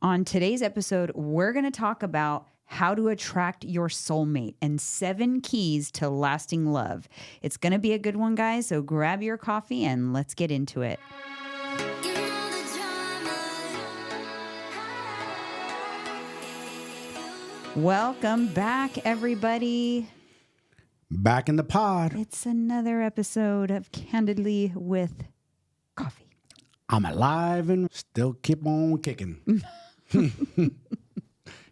On today's episode, we're going to talk about how to attract your soulmate and 7 keys to lasting love. It's going to be a good one, guys. So grab your coffee and let's get into it. Welcome back, everybody. Back in the pod. It's another episode of Candidly with Coffee. I'm alive and still keep on kicking.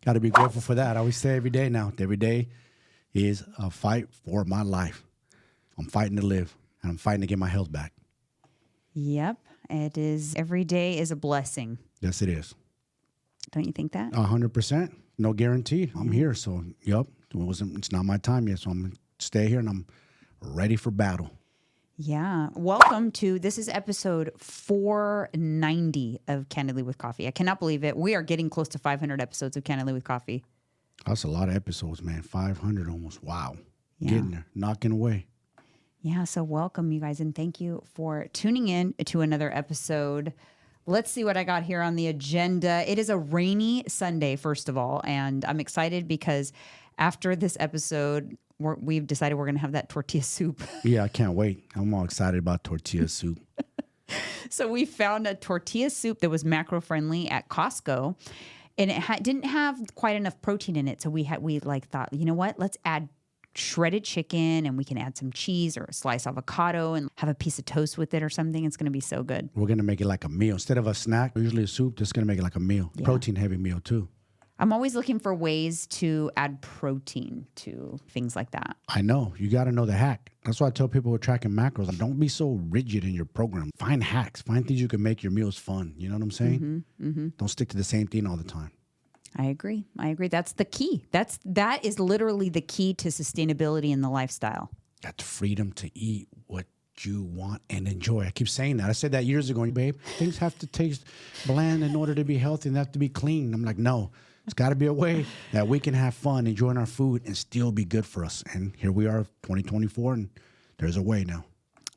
Got to be grateful for that. I always say every day now, every day is a fight for my life. I'm fighting to live, and I'm fighting to get my health back. Yep, it is. Every day is a blessing. Yes, it is. Don't you think that? 100%. No guarantee. I'm here, so yep. It's not my time yet, so I'm going to stay here, and I'm ready for battle. Yeah. Welcome to, this is episode 490 of Candidly with Coffee. I cannot believe it. We are getting close to 500 episodes of Candidly with Coffee. That's a lot of episodes, man. 500 almost. Wow. Yeah. Getting there. Knocking away. Yeah. So welcome, you guys. And thank you for tuning in to another episode. Let's see what I got here on the agenda. It is a rainy Sunday, first of all. And I'm excited because after this episode, we've decided we're going to have that tortilla soup. Yeah, I can't wait. I'm all excited about tortilla soup. So we found a tortilla soup that was macro-friendly at Costco, and it didn't have quite enough protein in it. So we thought, you know what? Let's add shredded chicken, and we can add some cheese or a sliced avocado and have a piece of toast with it or something. It's going to be so good. We're going to make it like a meal. Instead of a snack, usually a soup, just going to make it like a meal. Yeah. Protein-heavy meal, too. I'm always looking for ways to add protein to things like that. I know. You got to know the hack. That's why I tell people who are tracking macros, don't be so rigid in your program. Find hacks. Find things you can make your meals fun. You know what I'm saying? Mm-hmm, mm-hmm. Don't stick to the same thing all the time. I agree. That's the key. That is literally the key to sustainability in the lifestyle. That's freedom to eat what you want and enjoy. I keep saying that. I said that years ago, babe. Things have to taste bland in order to be healthy, and they have to be clean. I'm like, no. It's got to be a way that we can have fun, enjoying our food, and still be good for us. And here we are, 2024, and there's a way now.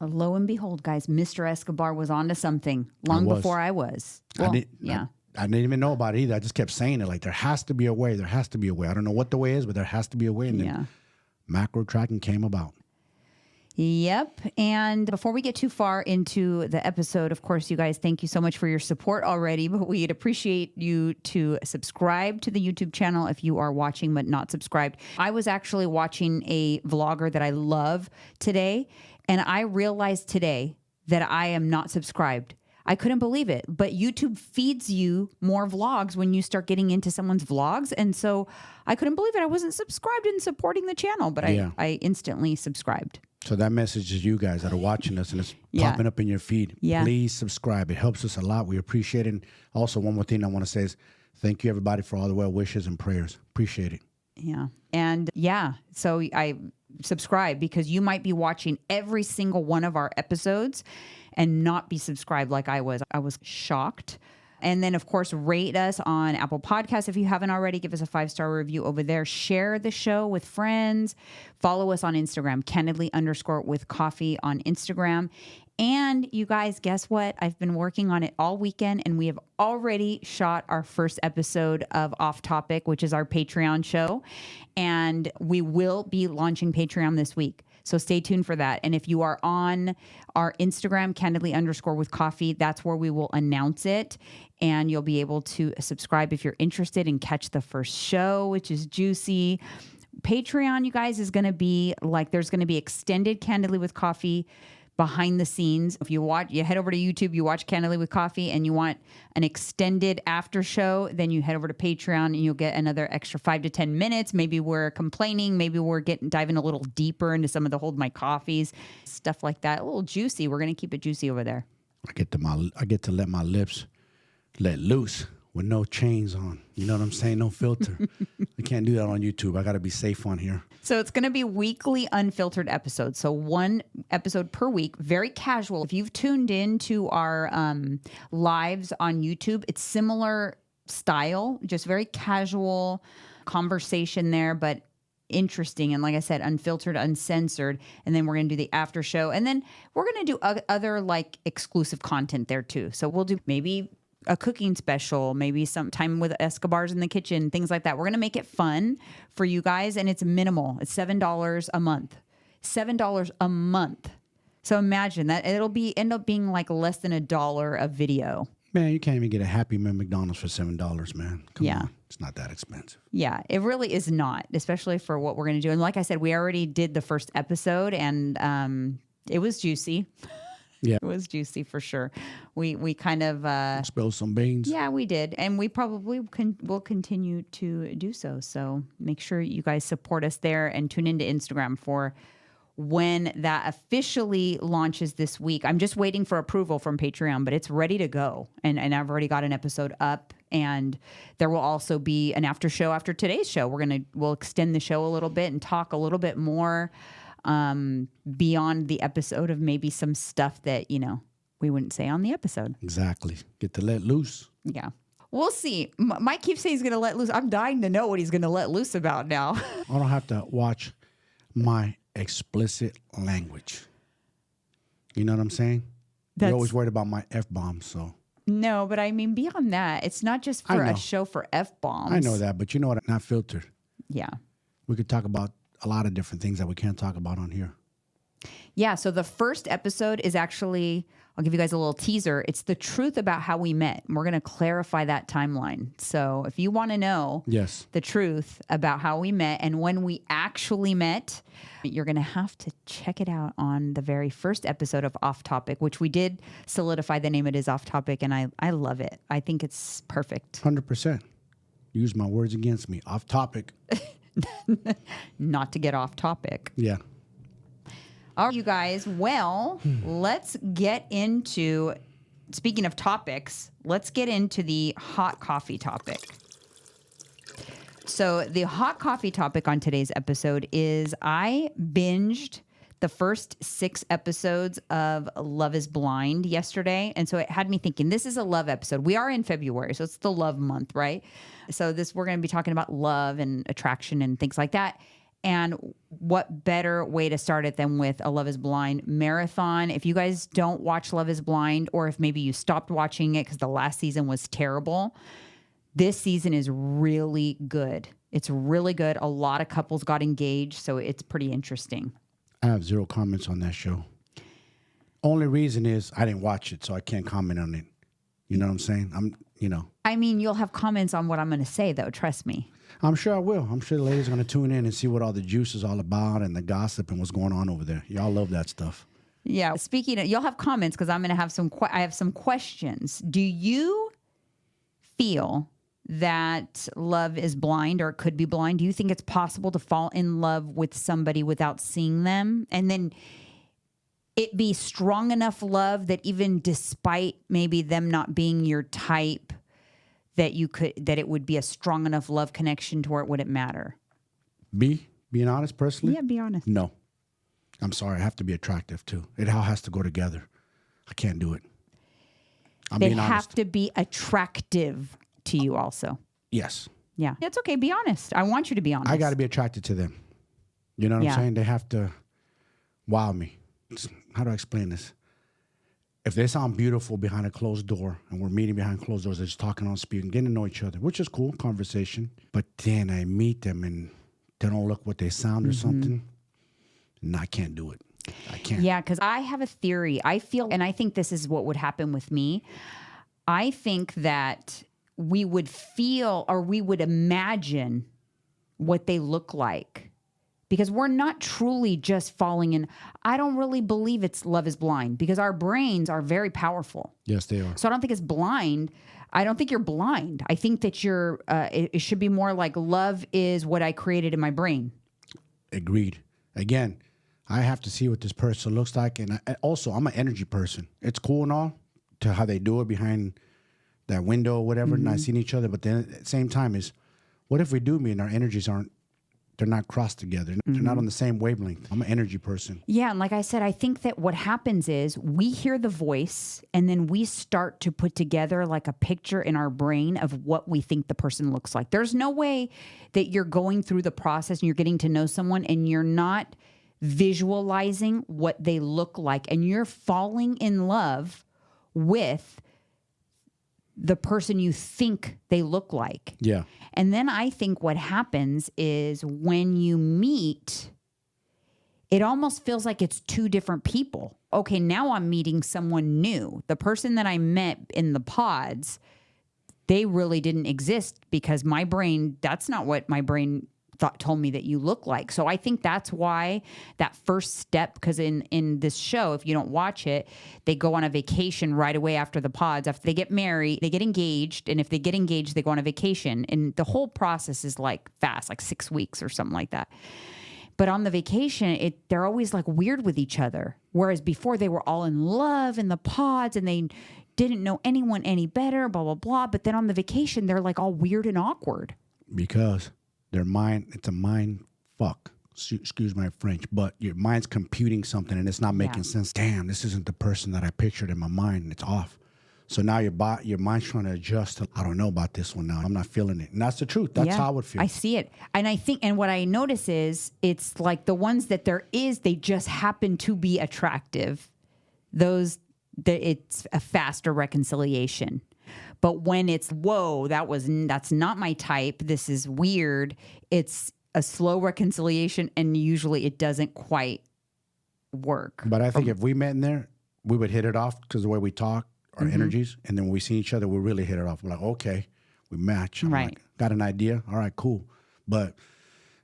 Lo and behold, guys, Mr. Escobar was onto something long before I was. Well, I didn't even know about it either. I just kept saying it like, there has to be a way. There has to be a way. I don't know what the way is, but there has to be a way. And then macro tracking came about. Yep. And before we get too far into the episode, of course, you guys, thank you so much for your support already, but we'd appreciate you to subscribe to the YouTube channel if you are watching but not subscribed. I was actually watching a vlogger that I love today, and I realized today that I am not subscribed. I couldn't believe it, but YouTube feeds you more vlogs when you start getting into someone's vlogs. And so I couldn't believe it. I wasn't subscribed and supporting the channel, but I instantly subscribed. So that message is you guys that are watching us and it's popping up in your feed. Yeah. Please subscribe. It helps us a lot. We appreciate it. And also, one more thing I want to say is thank you, everybody, for all the well wishes and prayers. Appreciate it. Yeah. And so I subscribe because you might be watching every single one of our episodes and not be subscribed like I was. I was shocked. And then, of course, rate us on Apple Podcasts. If you haven't already, give us a 5-star review over there. Share the show with friends. Follow us on Instagram, candidly_with_coffee on Instagram. And you guys, guess what? I've been working on it all weekend, and we have already shot our first episode of Off Topic, which is our Patreon show. And we will be launching Patreon this week. So stay tuned for that. And if you are on our Instagram, candidly_with_coffee, that's where we will announce it. And you'll be able to subscribe if you're interested and catch the first show, which is juicy. Patreon, you guys, is going to be like, there's going to be extended Candidly with Coffee behind the scenes. If you head over to YouTube, you watch Candidly with Coffee, and you want an extended after show, then you head over to Patreon and you'll get another extra 5 to 10 minutes. Maybe we're complaining. Maybe we're diving a little deeper into some of the Hold My Coffees, stuff like that. A little juicy. We're going to keep it juicy over there. I get to let my lips let loose with no chains on. You know what I'm saying? No filter. I can't do that on YouTube. I got to be safe on here. So it's going to be weekly unfiltered episodes. So 1 episode per week, very casual. If you've tuned into our lives on YouTube, it's similar style, just very casual conversation there, but interesting. And like I said, unfiltered, uncensored. And then we're going to do the after show. And then we're going to do other like exclusive content there too. So we'll do maybe a cooking special, maybe some time with Escobars in the kitchen, things like that. We're going to make it fun for you guys, and it's minimal. It's $7 a month. $7 a month. So imagine that it'll end up being like less than $1 a video. Man, you can't even get a Happy Meal McDonald's for $7, man. Come on. It's not that expensive. Yeah, it really is not, especially for what we're going to do. And like I said, we already did the first episode, and it was juicy. Yeah. It was juicy for sure. We kind of spilled some beans. Yeah, we did, and we probably will continue to do so. So make sure you guys support us there and tune into Instagram for when that officially launches this week. I'm just waiting for approval from Patreon, but it's ready to go, and I've already got an episode up. And there will also be an after show after today's show. We'll extend the show a little bit and talk a little bit more beyond the episode of maybe some stuff that, we wouldn't say on the episode. Exactly. Get to let loose. Yeah. We'll see. Mike keeps saying he's going to let loose. I'm dying to know what he's going to let loose about now. I don't have to watch my explicit language. You know what I'm saying? You're always worried about my F-bombs, so. No, but I mean, beyond that, it's not just for a show for F-bombs. I know that, but you know what? Not filtered. Yeah. We could talk about a lot of different things that we can't talk about on here. Yeah, so the first episode is actually, I'll give you guys a little teaser. It's the truth about how we met. And we're going to clarify that timeline. So if you want to know the truth about how we met and when we actually met, you're going to have to check it out on the very first episode of Off Topic, which we did solidify the name. It is Off Topic, and I love it. I think it's perfect. 100%. Use my words against me. Off topic. Not to get off topic. Yeah. All right, you guys. Well, let's get into, speaking of topics, let's get into the hot coffee topic. So the hot coffee topic on today's episode is I binged the first 6 episodes of Love is Blind yesterday. And so it had me thinking, this is a love episode. We are in February, so it's the love month, right? So we're going to be talking about love and attraction and things like that. And what better way to start it than with a Love is Blind marathon? If you guys don't watch Love is Blind, or if maybe you stopped watching it because the last season was terrible, this season is really good. It's really good. A lot of couples got engaged, so it's pretty interesting. I have 0 comments on that show. Only reason is I didn't watch it, so I can't comment on it. You know what I'm saying? I mean, you'll have comments on what I'm going to say, though. Trust me. I'm sure I will. I'm sure the ladies are going to tune in and see what all the juice is all about and the gossip and what's going on over there. Y'all love that stuff. Yeah. Speaking of, you'll have comments because I'm going to have I have some questions. Do you feel that love is blind, or it could be blind? Do you think it's possible to fall in love with somebody without seeing them? And then it be strong enough love that even despite maybe them not being your type, that it would be a strong enough love connection to where it wouldn't matter? Being honest personally? Yeah, be honest. No. I'm sorry. I have to be attractive too. It all has to go together. I can't do it. They have to be attractive to you also. Yes. Yeah. It's okay. Be honest. I want you to be honest. I got to be attracted to them. You know what I'm saying? They have to wow me. How do I explain this? If they sound beautiful behind a closed door and we're meeting behind closed doors, they're just talking on speaking, getting to know each other, which is cool, conversation. But then I meet them and they don't look what they sound or something. And I can't do it. I can't. Yeah, because I have a theory. I feel, and I think this is what would happen with me. I think that we would feel, or we would imagine what they look like, because we're not truly just falling in. I don't really believe it's love is blind, because our brains are very powerful. Yes, they are. So I don't think it's blind. I don't think you're blind. I think that it should be more like love is what I created in my brain. Agreed. Again, I have to see what this person looks like. And also, I'm an energy person. It's cool and all to how they do it behind that window or whatever, not seeing each other. But then at the same time is, what if we do meet and our energies they're not crossed together. They're not on the same wavelength. I'm an energy person. Yeah, and like I said, I think that what happens is we hear the voice and then we start to put together like a picture in our brain of what we think the person looks like. There's no way that you're going through the process and you're getting to know someone and you're not visualizing what they look like, and you're falling in love with the person you think they look like. Yeah. And then I think what happens is when you meet, it almost feels like it's two different people. Okay, now I'm meeting someone new. The person that I met in the pods, they really didn't exist because my brain, that's not what my brain told me that you look like. So I think that's why that first step, because in this show, if you don't watch it, they go on a vacation right away after the pods. After they get married, they get engaged. And if they get engaged, they go on a vacation. And the whole process is like fast, like 6 weeks or something like that. But on the vacation, they're always like weird with each other. Whereas before they were all in love in the pods and they didn't know anyone any better, blah, blah, blah. But then on the vacation, they're like all weird and awkward. Because their mind, it's a mind fuck. Excuse my French, but your mind's computing something and it's not making sense. Damn, this isn't the person that I pictured in my mind and it's off. So now your mind's trying to adjust to, I don't know about this one now. I'm not feeling it. And that's the truth. That's how I would feel. I see it. And I think, and what I notice is it's like the ones that they just happen to be attractive. It's a faster reconciliation. But when it's, whoa, that's not my type, this is weird, it's a slow reconciliation, and usually it doesn't quite work. But I think if we met in there, we would hit it off because the way we talk, our energies, and then when we see each other, we really hit it off. We're like, okay, we match. I'm like, got an idea? All right, cool. But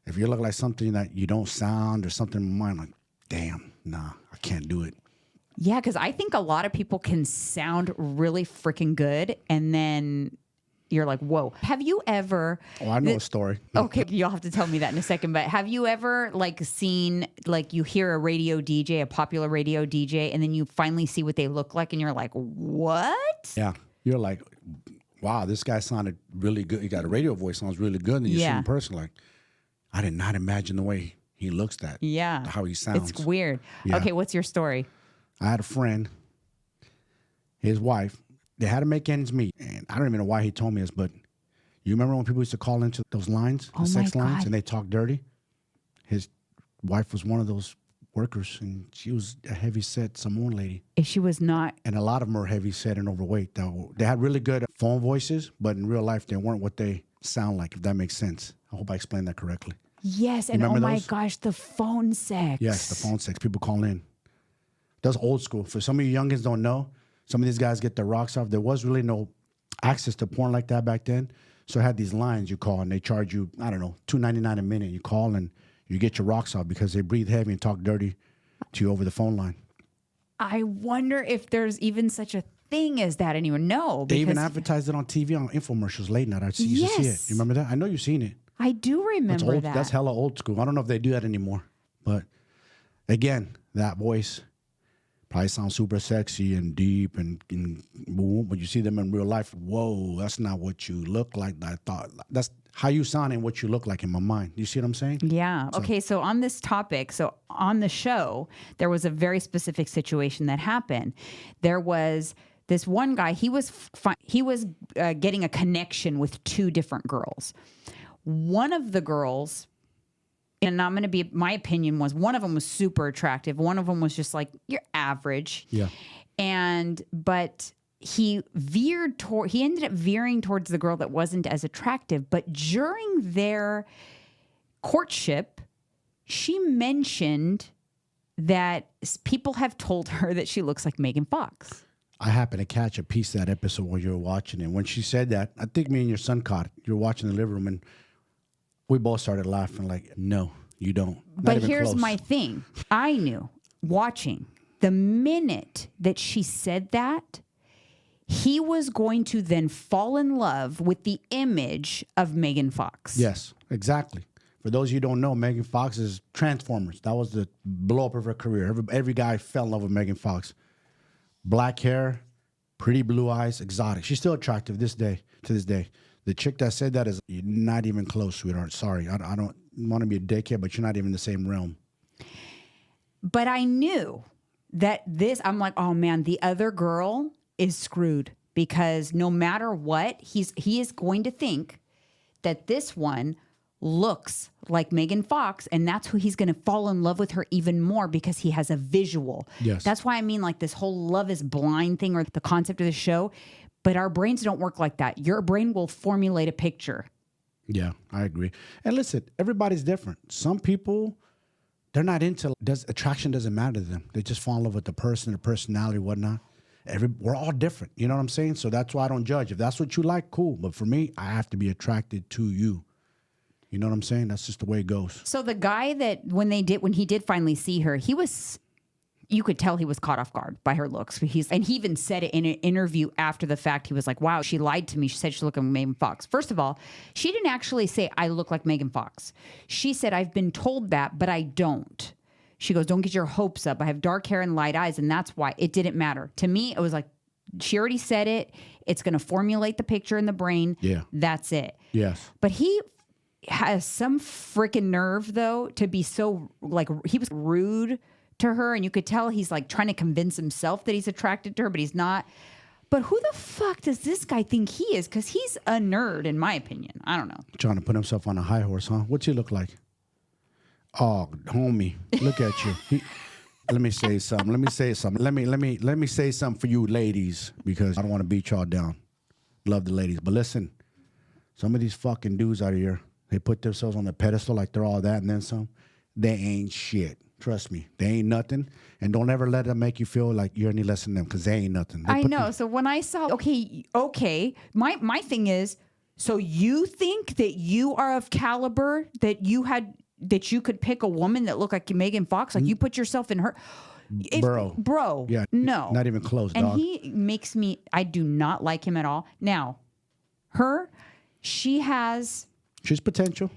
if you look like something that you don't sound or something in my mind, like, damn, nah, I can't do it. Yeah, because I think a lot of people can sound really freaking good, and then you're like, whoa. Have you ever... Oh, I know a story. Okay, you'll have to tell me that in a second, but have you ever like seen, like you hear a radio DJ, a popular radio DJ, and then you finally see what they look like, and you're like, what? Yeah, you're like, wow, this guy sounded really good. He got a radio voice, sounds really good, and you see him in person, like, I did not imagine the way he looks how he sounds. It's weird. Yeah. Okay, what's your story? I had a friend, his wife, they had to make ends meet. And I don't even know why he told me this, but you remember when people used to call into those lines, the sex lines, and they talk dirty? His wife was one of those workers, and she was a heavy-set Samoan lady. If she was not... And a lot of them were heavy-set and overweight. They had really good phone voices, but in real life, they weren't what they sound like, if that makes sense. I hope I explained that correctly. Yes, and oh my gosh, the phone sex. Yes, the phone sex. People call in. That's old school. For some of you youngins don't know, some of these guys get their rocks off. There was really no access to porn like that back then. So I had these lines you call, and they charge you, I don't know, $2.99 a minute. You call, and you get your rocks off because they breathe heavy and talk dirty to you over the phone line. I wonder if there's even such a thing as that anymore. No. They even advertised it on TV on infomercials late night. I used to see it. You remember that? I know you've seen it. I do remember that. That's hella old school. I don't know if they do that anymore. But again, that voice probably sounds super sexy and deep and boom. When you see them in real life, whoa, that's not what you look like. I thought that's how you sound and what you look like in my mind. You see what I'm saying? Yeah. Okay. So on this topic, so on the show, there was a very specific situation that happened. There was this one guy. He was getting a connection with two different girls. One of the girls, and I'm going to be, my opinion was one of them was super attractive. One of them was just like, you're average. Yeah. But he ended up veering towards the girl that wasn't as attractive. But during their courtship, she mentioned that people have told her that she looks like Megan Fox. I happened to catch a piece of that episode while you were watching it. When she said that, I think me and your son caught it. You were watching the living room, and we both started laughing like, no, you don't. But here's my thing. I knew, watching, the minute that she said that, he was going to then fall in love with the image of Megan Fox. Yes, exactly. For those of you who don't know, Megan Fox is Transformers. That was the blow up of her career. Every guy fell in love with Megan Fox. Black hair, pretty blue eyes, exotic. She's still attractive to this day. The chick that said that is not even close, sweetheart. Sorry, I don't want to be a dickhead, but you're not even in the same realm. But I knew that I'm like, oh man, the other girl is screwed, because no matter what, he is going to think that this one looks like Megan Fox, and that's who he's going to fall in love with her even more, because he has a visual. Yes. That's why I mean, like, this whole Love is Blind thing, or the concept of the show, But our brains don't work like that. Your brain will formulate a picture. Yeah, I agree. And listen, everybody's different. Some people, they're not into, attraction doesn't matter to them. They just fall in love with the person, their personality, whatnot. We're all different. You know what I'm saying? So that's why I don't judge. If that's what you like, cool. But for me, I have to be attracted to you. You know what I'm saying? That's just the way it goes. So the guy that when he did finally see her, you could tell he was caught off guard by her looks. And he even said it in an interview after the fact. He was like, wow, she lied to me. She said she looked like Megan Fox. First of all, she didn't actually say, I look like Megan Fox. She said, I've been told that, but I don't. She goes, don't get your hopes up. I have dark hair and light eyes, and that's why it didn't matter. To me, it was like, she already said it. It's going to formulate the picture in the brain. Yeah. That's it. Yes. But he has some freaking nerve, though, to be so, like, he was rude to her, and you could tell he's like trying to convince himself that he's attracted to her, but he's not. But who the fuck does this guy think he is? Because he's a nerd, in my opinion. I don't know. Trying to put himself on a high horse, huh? What's he look like? Oh, homie, look at you. Let me say something. Let me say something for you ladies, because I don't want to beat y'all down. Love the ladies, but listen, some of these fucking dudes out here, they put themselves on the pedestal like they're all that and then some. They ain't shit. Trust me, they ain't nothing. And don't ever let them make you feel like you're any less than them, because they ain't nothing. I know. So when I saw, okay, my thing is, so you think that you are of caliber, that you could pick a woman that looked like Megan Fox, like you put yourself in her. Bro. Yeah. No. Not even close, and dog. he makes me, I do not like him at all. Now, she's potential.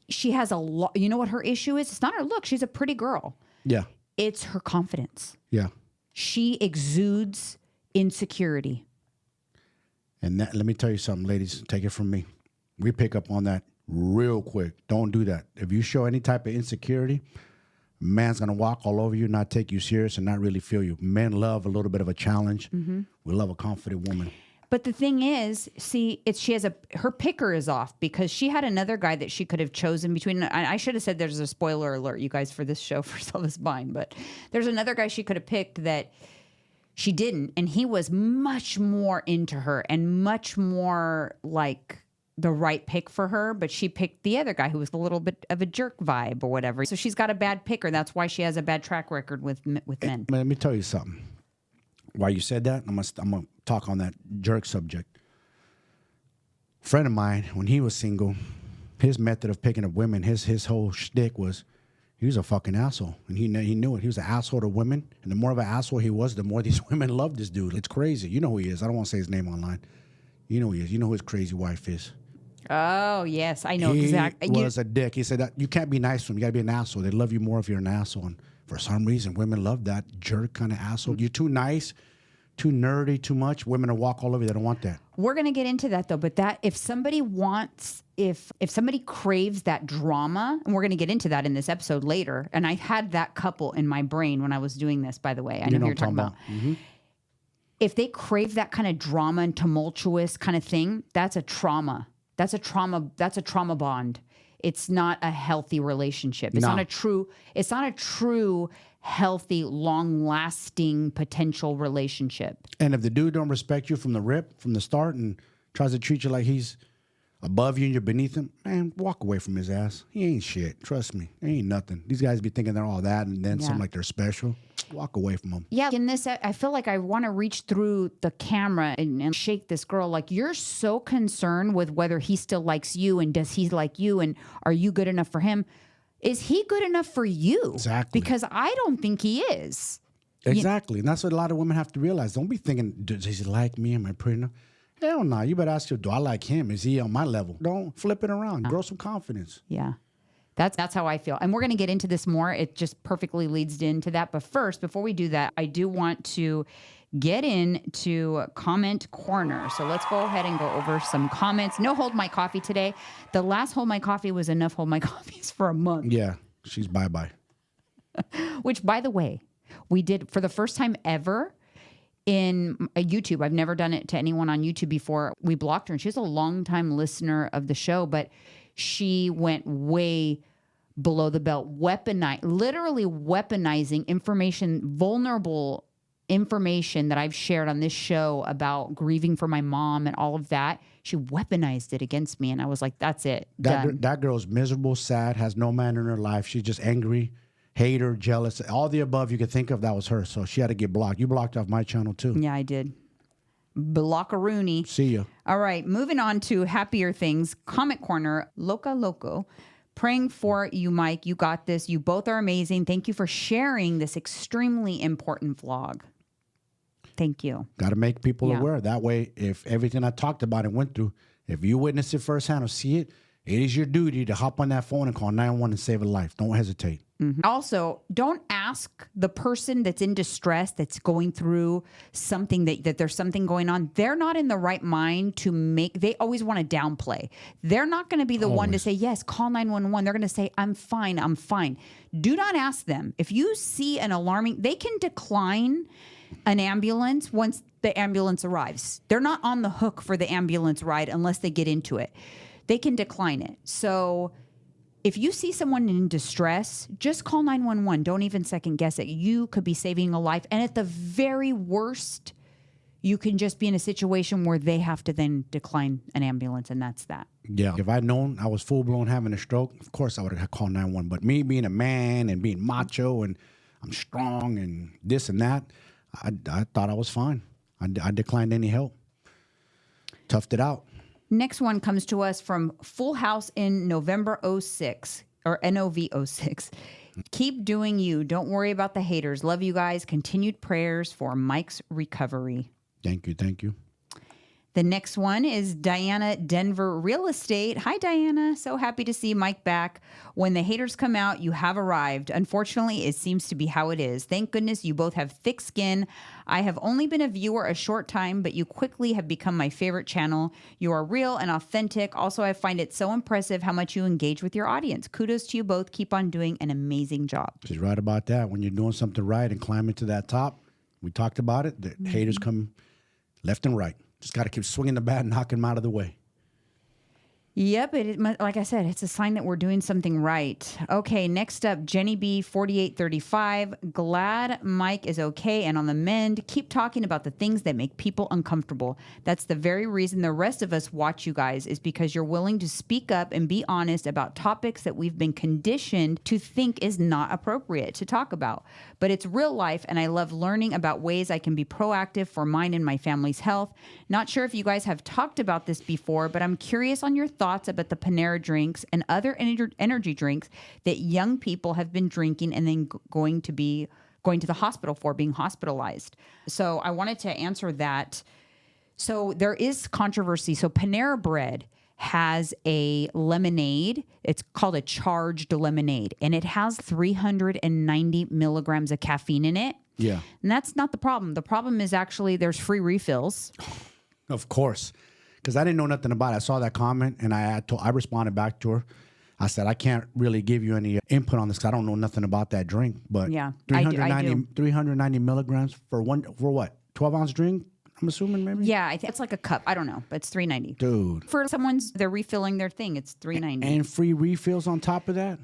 She has a lot. You know what her issue is? It's not her look. She's a pretty girl. Yeah. It's her confidence. Yeah. She exudes insecurity. And let me tell you something, ladies. Take it from me. We pick up on that real quick. Don't do that. If you show any type of insecurity, man's going to walk all over you, not take you serious, and not really feel you. Men love a little bit of a challenge. Mm-hmm. We love a confident woman. But the thing is, see, her picker is off, because she had another guy that she could have chosen between. I should have said there's a spoiler alert, you guys, for this show for Sell This Bind, but there's another guy she could have picked that she didn't, and he was much more into her and much more like the right pick for her, but she picked the other guy who was a little bit of a jerk vibe or whatever. So she's got a bad picker. That's why she has a bad track record with men. Let me tell you something. Why you said that, I'm gonna talk on that jerk subject. A friend of mine, when he was single, his method of picking up women, his whole shtick was, he was a fucking asshole, and he knew it. He was an asshole to women, and the more of an asshole he was, the more these women loved this dude. It's crazy. You know who he is. I don't want to say his name online. You know who he is. You know who his crazy wife is. Oh yes, I know exactly. He was a dick. He said that you can't be nice to him. You got to be an asshole. They love you more if you're an asshole. And for some reason, women love that jerk kind of asshole. You're too nice, too nerdy, too much. Women will walk all over you. They don't want that. We're going to get into that, though. But that if somebody craves that drama, and we're going to get into that in this episode later. And I had that couple in my brain when I was doing this, by the way. I know who you're talking about. Mm-hmm. If they crave that kind of drama and tumultuous kind of thing, that's a trauma. That's a trauma bond. It's not a healthy relationship. It's not a true, healthy, long-lasting potential relationship. And if the dude don't respect you from the start, and tries to treat you like he's above you and you're beneath him, man, walk away from his ass. He ain't shit. Trust me. He ain't nothing. These guys be thinking they're all that and then something like they're special. Walk away from them. Yeah. In this, I feel like I want to reach through the camera and shake this girl. Like, you're so concerned with whether he still likes you, and does he like you, and are you good enough for him? Is he good enough for you? Exactly. Because I don't think he is. Exactly. And that's what a lot of women have to realize. Don't be thinking, does he like me? Am I pretty enough? Hell no. You better ask you, do I like him? Is he on my level? Don't flip it around. Grow some confidence. Yeah. That's how I feel. And we're going to get into this more. It just perfectly leads into that. But first, before we do that, I do want to get into comment corner. So let's go ahead and go over some comments. No Hold My Coffee today. The last Hold My Coffee was enough Hold My Coffees for a month. Yeah. She's bye-bye. Which, by the way, we did for the first time ever in YouTube. I've never done it to anyone on YouTube before. We blocked her, and she's a longtime listener of the show, but she went way below the belt, literally weaponizing information, vulnerable information that I've shared on this show about grieving for my mom and all of that, she weaponized it against me. And I was like, that's it. Done. That girl's miserable, sad, has no man in her life. She's just angry, hater, jealous. All the above you could think of, that was her. So she had to get blocked. You blocked off my channel too. Yeah, I did. Blockaroonie. See ya. All right, moving on to happier things. Comment Corner, Loca Loco. Praying for you, Mike. You got this. You both are amazing. Thank you for sharing this extremely important vlog. Thank you. Got to make people aware. That way, if everything I talked about and went through, if you witness it firsthand or see it, it is your duty to hop on that phone and call 911 and save a life. Don't hesitate. Also, don't ask the person that's in distress, that's going through something, that there's something going on. They're not in the right mind to make, they always want to downplay. They're not going to be the one to say, yes, call 911. They're going to say, I'm fine, I'm fine. Do not ask them. If you see an alarming, they can decline an ambulance once the ambulance arrives. They're not on the hook for the ambulance ride unless they get into it. They can decline it. So if you see someone in distress, just call 911. Don't even second guess it. You could be saving a life. And at the very worst, you can just be in a situation where they have to then decline an ambulance, and that's that. Yeah. If I'd known I was full-blown having a stroke, of course I would have called 911. But me being a man and being macho and I'm strong and this and that, I thought I was fine. I declined any help. Toughed it out. Next one comes to us from Full House in November 06, or NOV 06. Keep doing you. Don't worry about the haters. Love you guys. Continued prayers for Mike's recovery. Thank you. Thank you. The next one is Diana, Denver Real Estate. Hi, Diana. So happy to see Mike back. When the haters come out, you have arrived. Unfortunately, it seems to be how it is. Thank goodness you both have thick skin. I have only been a viewer a short time, but you quickly have become my favorite channel. You are real and authentic. Also, I find it so impressive how much you engage with your audience. Kudos to you both. Keep on doing an amazing job. She's right about that. When you're doing something right and climbing to that top, we talked about it. The haters come left and right. Just got to keep swinging the bat and knocking them out of the way. Yep, like I said, it's a sign that we're doing something right. Okay, next up, Jenny B, 4835. Glad Mike is okay and on the mend. Keep talking about the things that make people uncomfortable. That's the very reason the rest of us watch you guys, is because you're willing to speak up and be honest about topics that we've been conditioned to think is not appropriate to talk about. But it's real life, and I love learning about ways I can be proactive for mine and my family's health. Not sure if you guys have talked about this before, but I'm curious on your thoughts about the Panera drinks and other energy drinks that young people have been drinking and then going to the hospital for, being hospitalized. So I wanted to answer that. So there is controversy. So Panera Bread has a lemonade. It's called a charged lemonade, and it has 390 milligrams of caffeine in it. Yeah. And that's not the problem. The problem is actually there's free refills. Of course. Because I didn't know nothing about it. I saw that comment, and I responded back to her. I said, I can't really give you any input on this because I don't know nothing about that drink. But yeah, I do. 390 milligrams for what? 12-ounce drink? I'm assuming maybe? Yeah, it's like a cup. I don't know, but it's 390. Dude. For they're refilling their thing, it's 390. And free refills on top of that?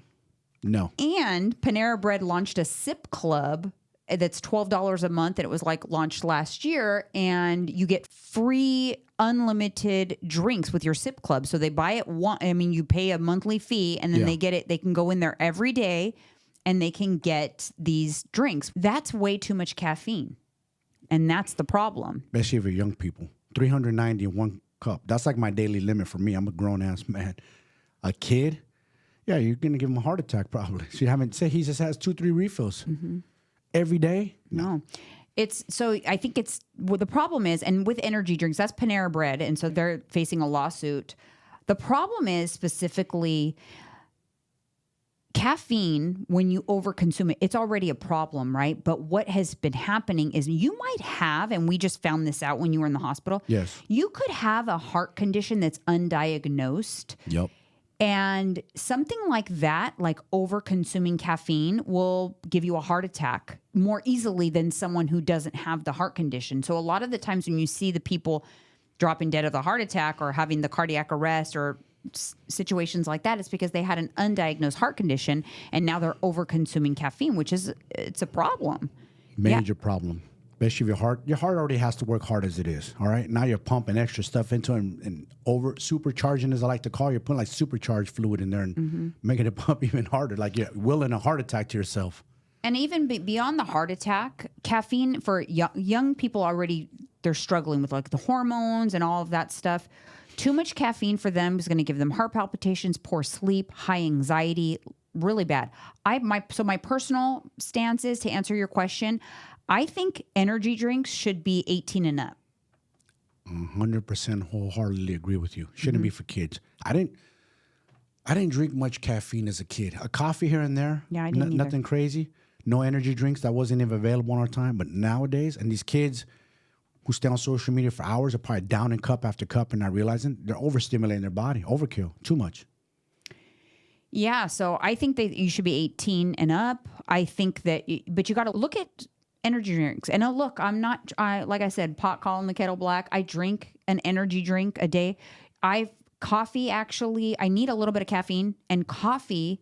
No. And Panera Bread launched a sip club that's $12 a month, and it was launched last year, and you get free unlimited drinks with your sip club. So they buy it you pay a monthly fee, and then they get it. They can go in there every day and they can get these drinks. That's way too much caffeine. And that's the problem. Especially for young people. 390 in one cup. That's like my daily limit for me. I'm a grown ass man. A kid, yeah, you're going to give him a heart attack probably. So you haven't said he just has 2-3 refills. Every day? No. I think the problem is, and with energy drinks, that's Panera Bread, and so they're facing a lawsuit. The problem is specifically caffeine. When you overconsume it, it's already a problem, right? But what has been happening is you might have, and we just found this out when you were in the hospital. Yes. You could have a heart condition that's undiagnosed. Yep. And something like that, like over-consuming caffeine, will give you a heart attack more easily than someone who doesn't have the heart condition. So a lot of the times when you see the people dropping dead of the heart attack or having the cardiac arrest or situations like that, it's because they had an undiagnosed heart condition and now they're over-consuming caffeine, it's a problem. Major problem. Especially if your heart already has to work hard as it is. All right. Now you're pumping extra stuff into it and over supercharging, as I like to call it. You're putting like supercharged fluid in there and making it pump even harder. Like you're willing a heart attack to yourself. And even beyond the heart attack, caffeine for young people already, they're struggling with like the hormones and all of that stuff. Too much caffeine for them is going to give them heart palpitations, poor sleep, high anxiety, really bad. So my personal stance is, to answer your question, I think energy drinks should be 18 and up. 100% wholeheartedly agree with you. Shouldn't be for kids. I didn't drink much caffeine as a kid. A coffee here and there. Yeah, I didn't either. Nothing crazy. No energy drinks. That wasn't even available in our time. But nowadays, and these kids who stay on social media for hours are probably downing cup after cup and not realizing they're overstimulating their body. Overkill. Too much. Yeah, so I think that you should be 18 and up. I think that, but you got to look at energy drinks. And look, like I said, pot calling the kettle black. I drink an energy drink a day. Coffee, actually, I need a little bit of caffeine. And coffee,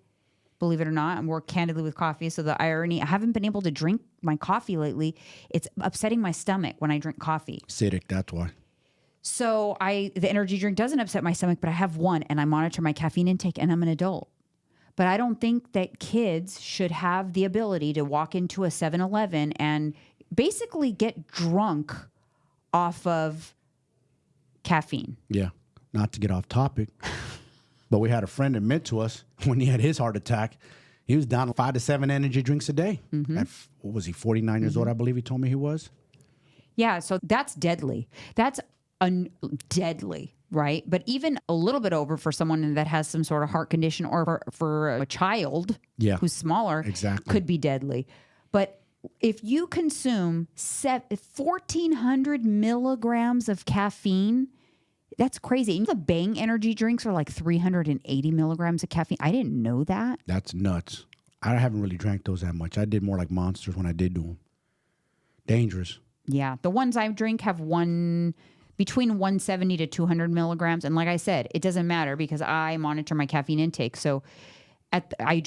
believe it or not, I'm more candidly with coffee. So the irony, I haven't been able to drink my coffee lately. It's upsetting my stomach when I drink coffee. Acidic, that's why. So the energy drink doesn't upset my stomach, but I have one and I monitor my caffeine intake, and I'm an adult. But I don't think that kids should have the ability to walk into a 7-Eleven and basically get drunk off of caffeine. Yeah. Not to get off topic, but we had a friend admit to us when he had his heart attack, he was down 5 to 7 energy drinks a day. At, what was he, 49 years old, I believe he told me he was? Yeah, so that's deadly. That's deadly. Right. But even a little bit over for someone that has some sort of heart condition, or for a child who's smaller, could be deadly. But if you consume 1,400 milligrams of caffeine, that's crazy. The Bang energy drinks are like 380 milligrams of caffeine. I didn't know that. That's nuts. I haven't really drank those that much. I did more like Monsters when I did do them. Dangerous. Yeah. The ones I drink have between 170 to 200 milligrams. And like I said, it doesn't matter because I monitor my caffeine intake. So I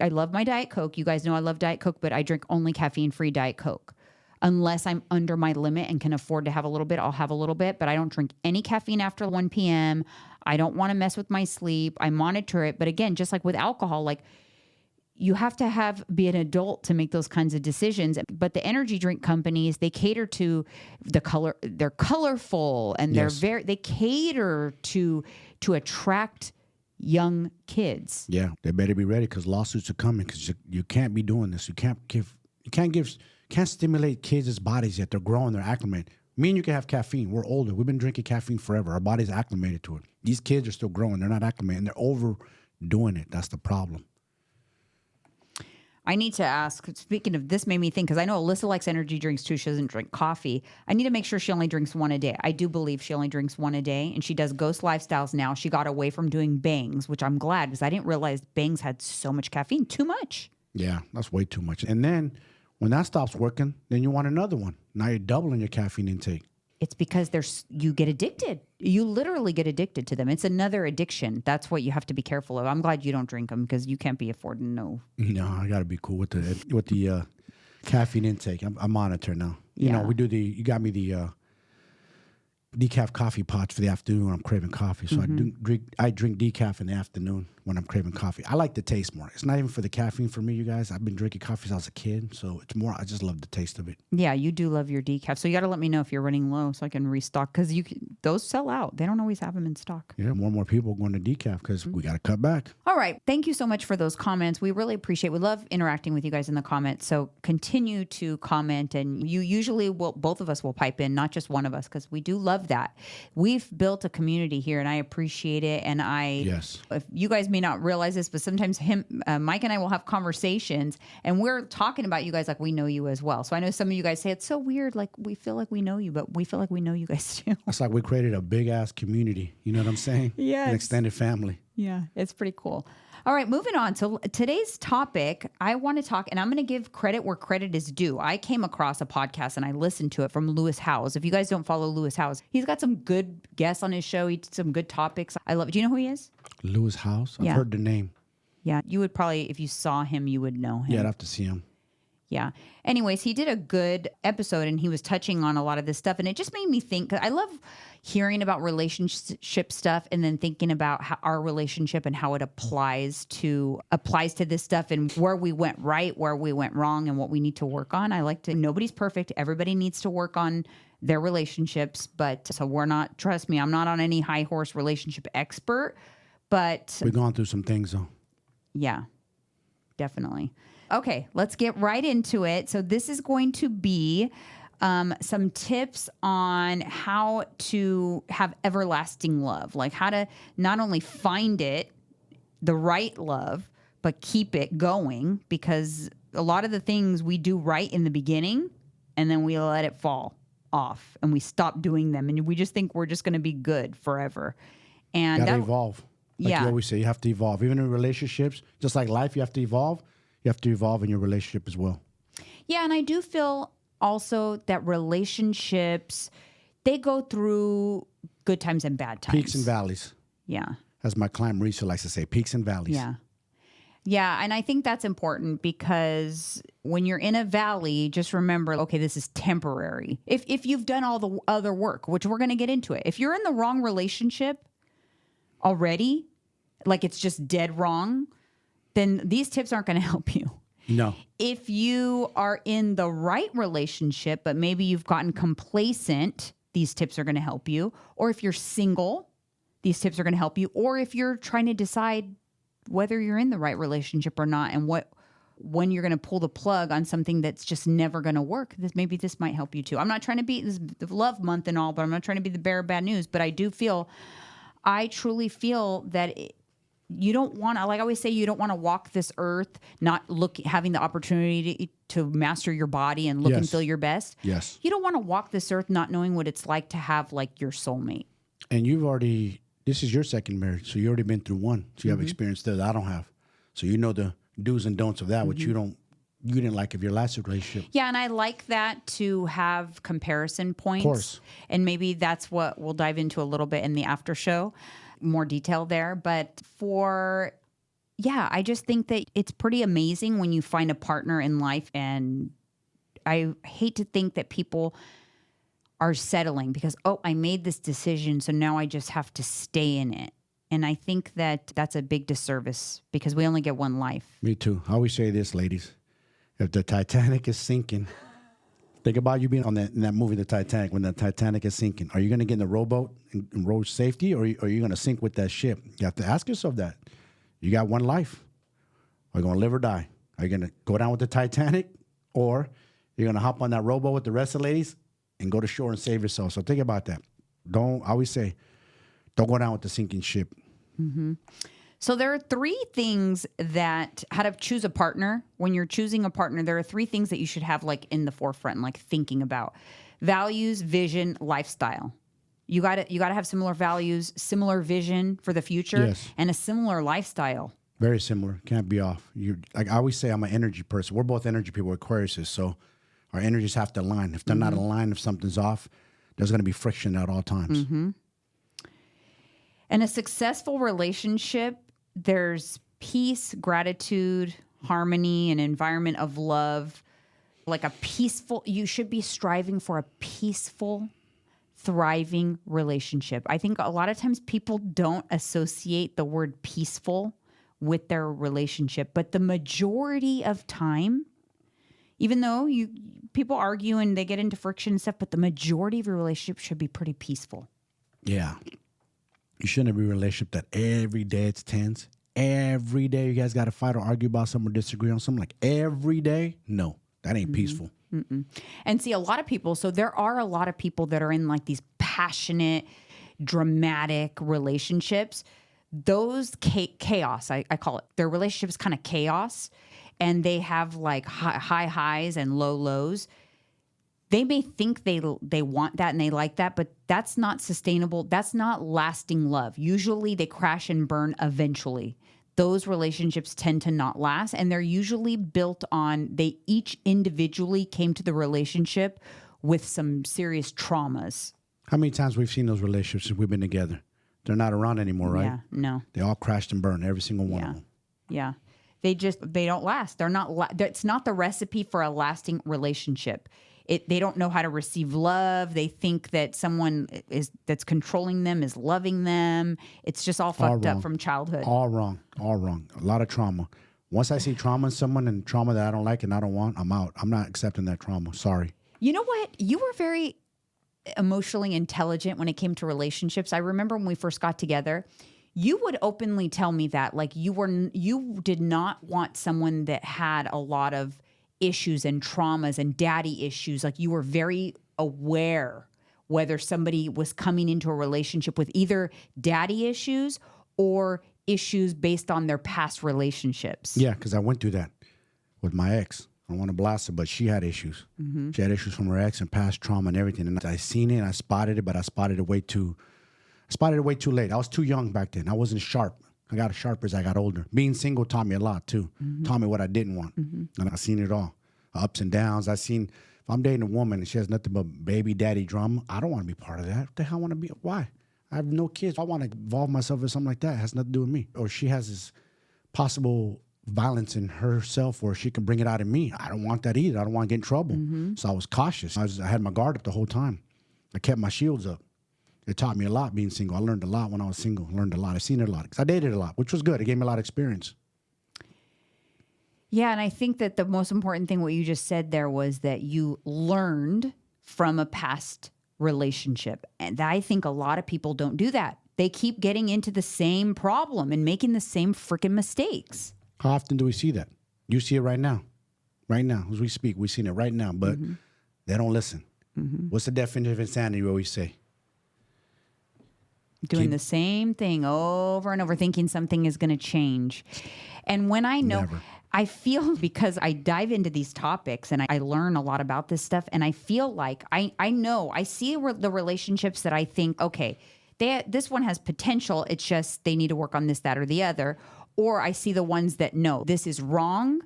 love my Diet Coke. You guys know I love Diet Coke, but I drink only caffeine-free Diet Coke. Unless I'm under my limit and can afford to have a little bit, I'll have a little bit. But I don't drink any caffeine after 1 p.m. I don't want to mess with my sleep. I monitor it. But again, just like with alcohol, like you have to be an adult to make those kinds of decisions. But the energy drink companies, they cater to the color. They're colorful and they cater to attract young kids. Yeah, they better be ready because lawsuits are coming because you can't be doing this. You can't stimulate kids' bodies yet. They're growing, they're acclimated. Me and you can have caffeine. We're older. We've been drinking caffeine forever. Our body's acclimated to it. These kids are still growing. They're not acclimated. They're overdoing it. That's the problem. I need to ask, speaking of this made me think, because I know Alyssa likes energy drinks too. She doesn't drink coffee. I need to make sure she only drinks one a day. I do believe she only drinks one a day, and she does Ghost Lifestyles now. She got away from doing Bangs, which I'm glad because I didn't realize Bangs had so much caffeine. Too much. Yeah, that's way too much. And then when that stops working, then you want another one. Now you're doubling your caffeine intake. It's because you get addicted. You literally get addicted to them. It's another addiction. That's what you have to be careful of. I'm glad you don't drink them because you can't be affording no. No, I got to be cool with the caffeine intake. I monitor now. You know, you got me the decaf coffee pots for the afternoon when I'm craving coffee. So I drink decaf in the afternoon when I'm craving coffee. I like the taste more. It's not even for the caffeine for me, you guys. I've been drinking coffee since I was a kid, so it's more. I just love the taste of it. Yeah, you do love your decaf. So you got to let me know if you're running low so I can restock because those sell out. They don't always have them in stock. Yeah, more and more people are going to decaf because we got to cut back. All right. Thank you so much for those comments. We really appreciate it. We love interacting with you guys in the comments. So continue to comment, and you usually both of us will pipe in, not just one of us, because we do love that. We've built a community here, and I appreciate it. And if you guys may not realize this, but sometimes Mike and I will have conversations, and we're talking about you guys like we know you as well. So I know some of you guys say it's so weird, like we feel like we know you, but we feel like we know you guys too. It's like we created a big ass community. You know what I'm saying? Yeah, an extended family. Yeah, it's pretty cool. All right, moving on. So today's topic, I want to talk, and I'm going to give credit where credit is due. I came across a podcast and I listened to it from Lewis Howes. If you guys don't follow Lewis Howes, he's got some good guests on his show. He did some good topics. I love it. Do you know who he is? Lewis Howes? I've heard the name. Yeah, you would probably, if you saw him, you would know him. Yeah, I'd have to see him. Yeah. Anyways, he did a good episode and he was touching on a lot of this stuff. And it just made me think, 'cause I love hearing about relationship stuff and then thinking about how our relationship and how it applies to this stuff and where we went right, where we went wrong, and what we need to work on. I like to, nobody's perfect. Everybody needs to work on their relationships. But so we're not, trust me, I'm not on any high horse relationship expert, but We've gone through some things though. yeah, definitely. Okay, let's get right into it. So this is going to be some tips on how to have everlasting love, like how to not only find it, the right love, but keep it going, because a lot of the things we do right in the beginning and then we let it fall off and we stop doing them and we just think we're just going to be good forever. And You gotta evolve. Like yeah. you always say, you have to evolve. Even in relationships, just like life, you have to evolve. You have to evolve in your relationship as well. Yeah, and I do feel also that relationships, they go through good times and bad times. Peaks and valleys. Yeah. As my client Marisa likes to say, peaks and valleys. Yeah. Yeah, and I think that's important because when you're in a valley, just remember, okay, this is temporary. If you've done all the other work, which we're going to get into it. If you're in the wrong relationship already, like it's just dead wrong, then these tips aren't going to help you. No. If you are in the right relationship, but maybe you've gotten complacent, these tips are going to help you. Or if you're single, these tips are going to help you. Or if you're trying to decide whether you're in the right relationship or not, and when you're going to pull the plug on something that's just never going to work, maybe this might help you too. I'm not trying to be this love month and all, but I'm not trying to be the bearer of bad news. But I truly feel that you don't want to, like I always say, you don't want to walk this earth not having the opportunity to master your body and look and feel your best. Yes. You don't want to walk this earth not knowing what it's like to have like your soulmate. And this is your second marriage, so you already been through one. So you have experience there that I don't have. So you know the do's and don'ts of that, which you didn't like of your last relationship. Yeah, and I like that to have comparison points. Of course. And maybe that's what we'll dive into a little bit in the after show, more detail there. But I just think that it's pretty amazing when you find a partner in life. And I hate to think that people are settling because, I made this decision, so now I just have to stay in it. And I think that that's a big disservice because we only get one life. Me too. I always say this, ladies. If the Titanic is sinking, think about you being in that movie, The Titanic, when the Titanic is sinking. Are you going to get in the rowboat and row safety, or are you going to sink with that ship? You have to ask yourself that. You got one life. Are you going to live or die? Are you going to go down with the Titanic, or you're going to hop on that rowboat with the rest of the ladies and go to shore and save yourself? So think about that. I always say, don't go down with the sinking ship. Mm-hmm. So there are three things how to choose a partner. When you're choosing a partner, there are three things that you should have like in the forefront, like thinking about: values, vision, lifestyle. You got to have similar values, similar vision for the future, and a similar lifestyle. Very similar. Can't be off. Like I always say, I'm an energy person. We're both energy people, Aquarius, so our energies have to align. If they're not aligned, if something's off, there's going to be friction at all times. Mm-hmm. And a successful relationship, there's peace, gratitude, harmony, an environment of love, like you should be striving for a peaceful, thriving relationship. I think a lot of times people don't associate the word peaceful with their relationship, but the majority of time, even though people argue and they get into friction and stuff, but the majority of your relationship should be pretty peaceful. Yeah. You shouldn't be in a relationship that every day it's tense. Every day you guys got to fight or argue about something or disagree on something. Like every day? No, that ain't peaceful. Mm-mm. And see, there are a lot of people that are in like these passionate, dramatic relationships. Those chaos, I call it. Their relationship is kind of chaos. And they have like high highs and low lows. They may think they want that and they like that, but that's not sustainable. That's not lasting love. Usually they crash and burn eventually. Those relationships tend to not last, and they're usually built on they each individually came to the relationship with some serious traumas. How many times we've seen those relationships since we've been together? They're not around anymore, right? Yeah, no. They all crashed and burned, every single one of them. Yeah. They don't last. They're not, it's not the recipe for a lasting relationship. They don't know how to receive love. They think that someone that's controlling them is loving them. It's just all fucked up from childhood. All wrong. A lot of trauma. Once I see trauma in someone and trauma that I don't like and I don't want, I'm out. I'm not accepting that trauma. Sorry. You know what? You were very emotionally intelligent when it came to relationships. I remember when we first got together, you would openly tell me that, like, you did not want someone that had a lot of issues and traumas and daddy issues. Like, you were very aware whether somebody was coming into a relationship with either daddy issues or issues based on their past relationships. Yeah, because I went through that with my ex. I don't want to blast her, but she had issues. Mm-hmm. She had issues from her ex and past trauma and everything. And I seen it and I spotted it, but I spotted it way too late. I was too young back then. I wasn't sharp. I got sharper as I got older. Being single taught me a lot too. Mm-hmm. Taught me what I didn't want. Mm-hmm. And I seen it all. Ups and downs. If I'm dating a woman and she has nothing but baby daddy drama, I don't want to be part of that. What the hell I want to be? Why? I have no kids. I want to involve myself in something like that. It has nothing to do with me. Or she has this possible violence in herself where she can bring it out in me. I don't want that either. I don't want to get in trouble. Mm-hmm. So I was cautious. I had my guard up the whole time. I kept my shields up. It taught me a lot being single. I learned a lot when I was single. I learned a lot. I've seen it a lot because I dated a lot, which was good. It gave me a lot of experience. Yeah, and I think that the most important thing what you just said there was that you learned from a past relationship. And I think a lot of people don't do that. They keep getting into the same problem and making the same freaking mistakes. How often do we see that? You see it right now. Right now, as we speak, we've seen it right now, but they don't listen. Mm-hmm. What's the definition of insanity, what we say? Doing the same thing over and over, thinking something is going to change. And when I know, Never. I feel, because I dive into these topics and I learn a lot about this stuff, and I feel like I know, I see the relationships that I think, okay, this one has potential. It's just they need to work on this, that, or the other. Or I see the ones that, no, this is wrong.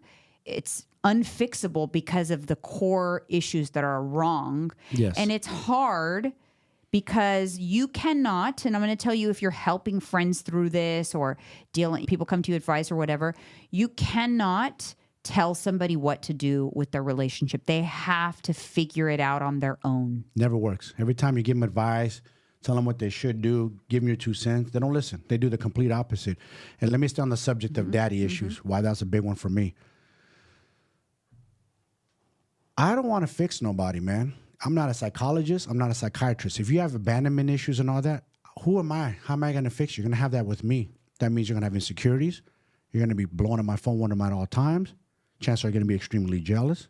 It's unfixable because of the core issues that are wrong. Yes. And it's hard because you cannot, and I'm going to tell you if you're helping friends through this or people come to you advice or whatever, you cannot tell somebody what to do with their relationship. They have to figure it out on their own. Never works. Every time you give them advice, tell them what they should do, give them your 2 cents, they don't listen. They do the complete opposite. And let me stay on the subject of daddy issues, why that's a big one for me. I don't want to fix nobody, man. I'm not a psychologist. I'm not a psychiatrist. If you have abandonment issues and all that, who am I? How am I going to fix you? You're going to have that with me. That means you're going to have insecurities. You're going to be blowing up my phone, wondering at all times. Chances are you're going to be extremely jealous.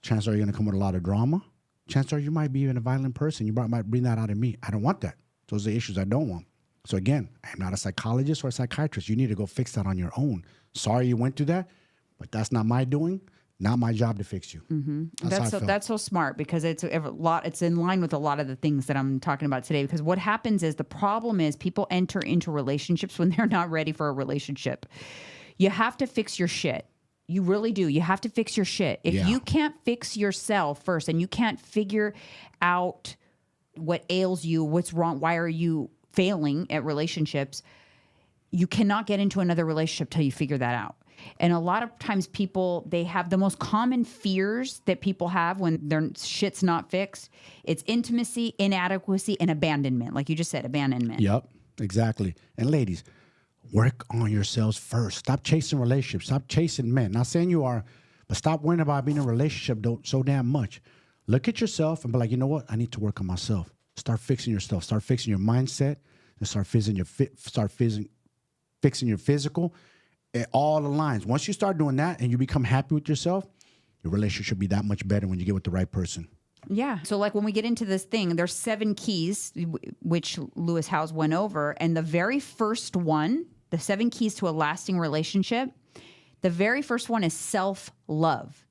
Chances are you're going to come with a lot of drama. Chances are you might be even a violent person. You might bring that out of me. I don't want that. Those are the issues I don't want. So again, I'm not a psychologist or a psychiatrist. You need to go fix that on your own. Sorry you went through that, but that's not my doing. Not my job to fix you. Mm-hmm. That's so smart because it's in line with a lot of the things that I'm talking about today. Because what happens is the problem is people enter into relationships when they're not ready for a relationship. You have to fix your shit. You really do. You have to fix your shit. If you can't fix yourself first and you can't figure out what ails you, what's wrong, why are you failing at relationships, you cannot get into another relationship till you figure that out. And a lot of times they have the most common fears that people have when their shit's not fixed. It's intimacy, inadequacy, and abandonment. Like you just said, abandonment. Yep, exactly. And ladies, work on yourselves first. Stop chasing relationships. Stop chasing men. Not saying you are, but stop worrying about being in a relationship so damn much. Look at yourself and be like, you know what? I need to work on myself. Start fixing yourself. Start fixing your mindset and start fixing your physical. It all aligns. Once you start doing that and you become happy with yourself, your relationship will be that much better when you get with the right person. Yeah. So like when we get into this thing, there's 7 keys, which Lewis Howes went over. And the very first one, the 7 keys to a lasting relationship, the very first one is self-love.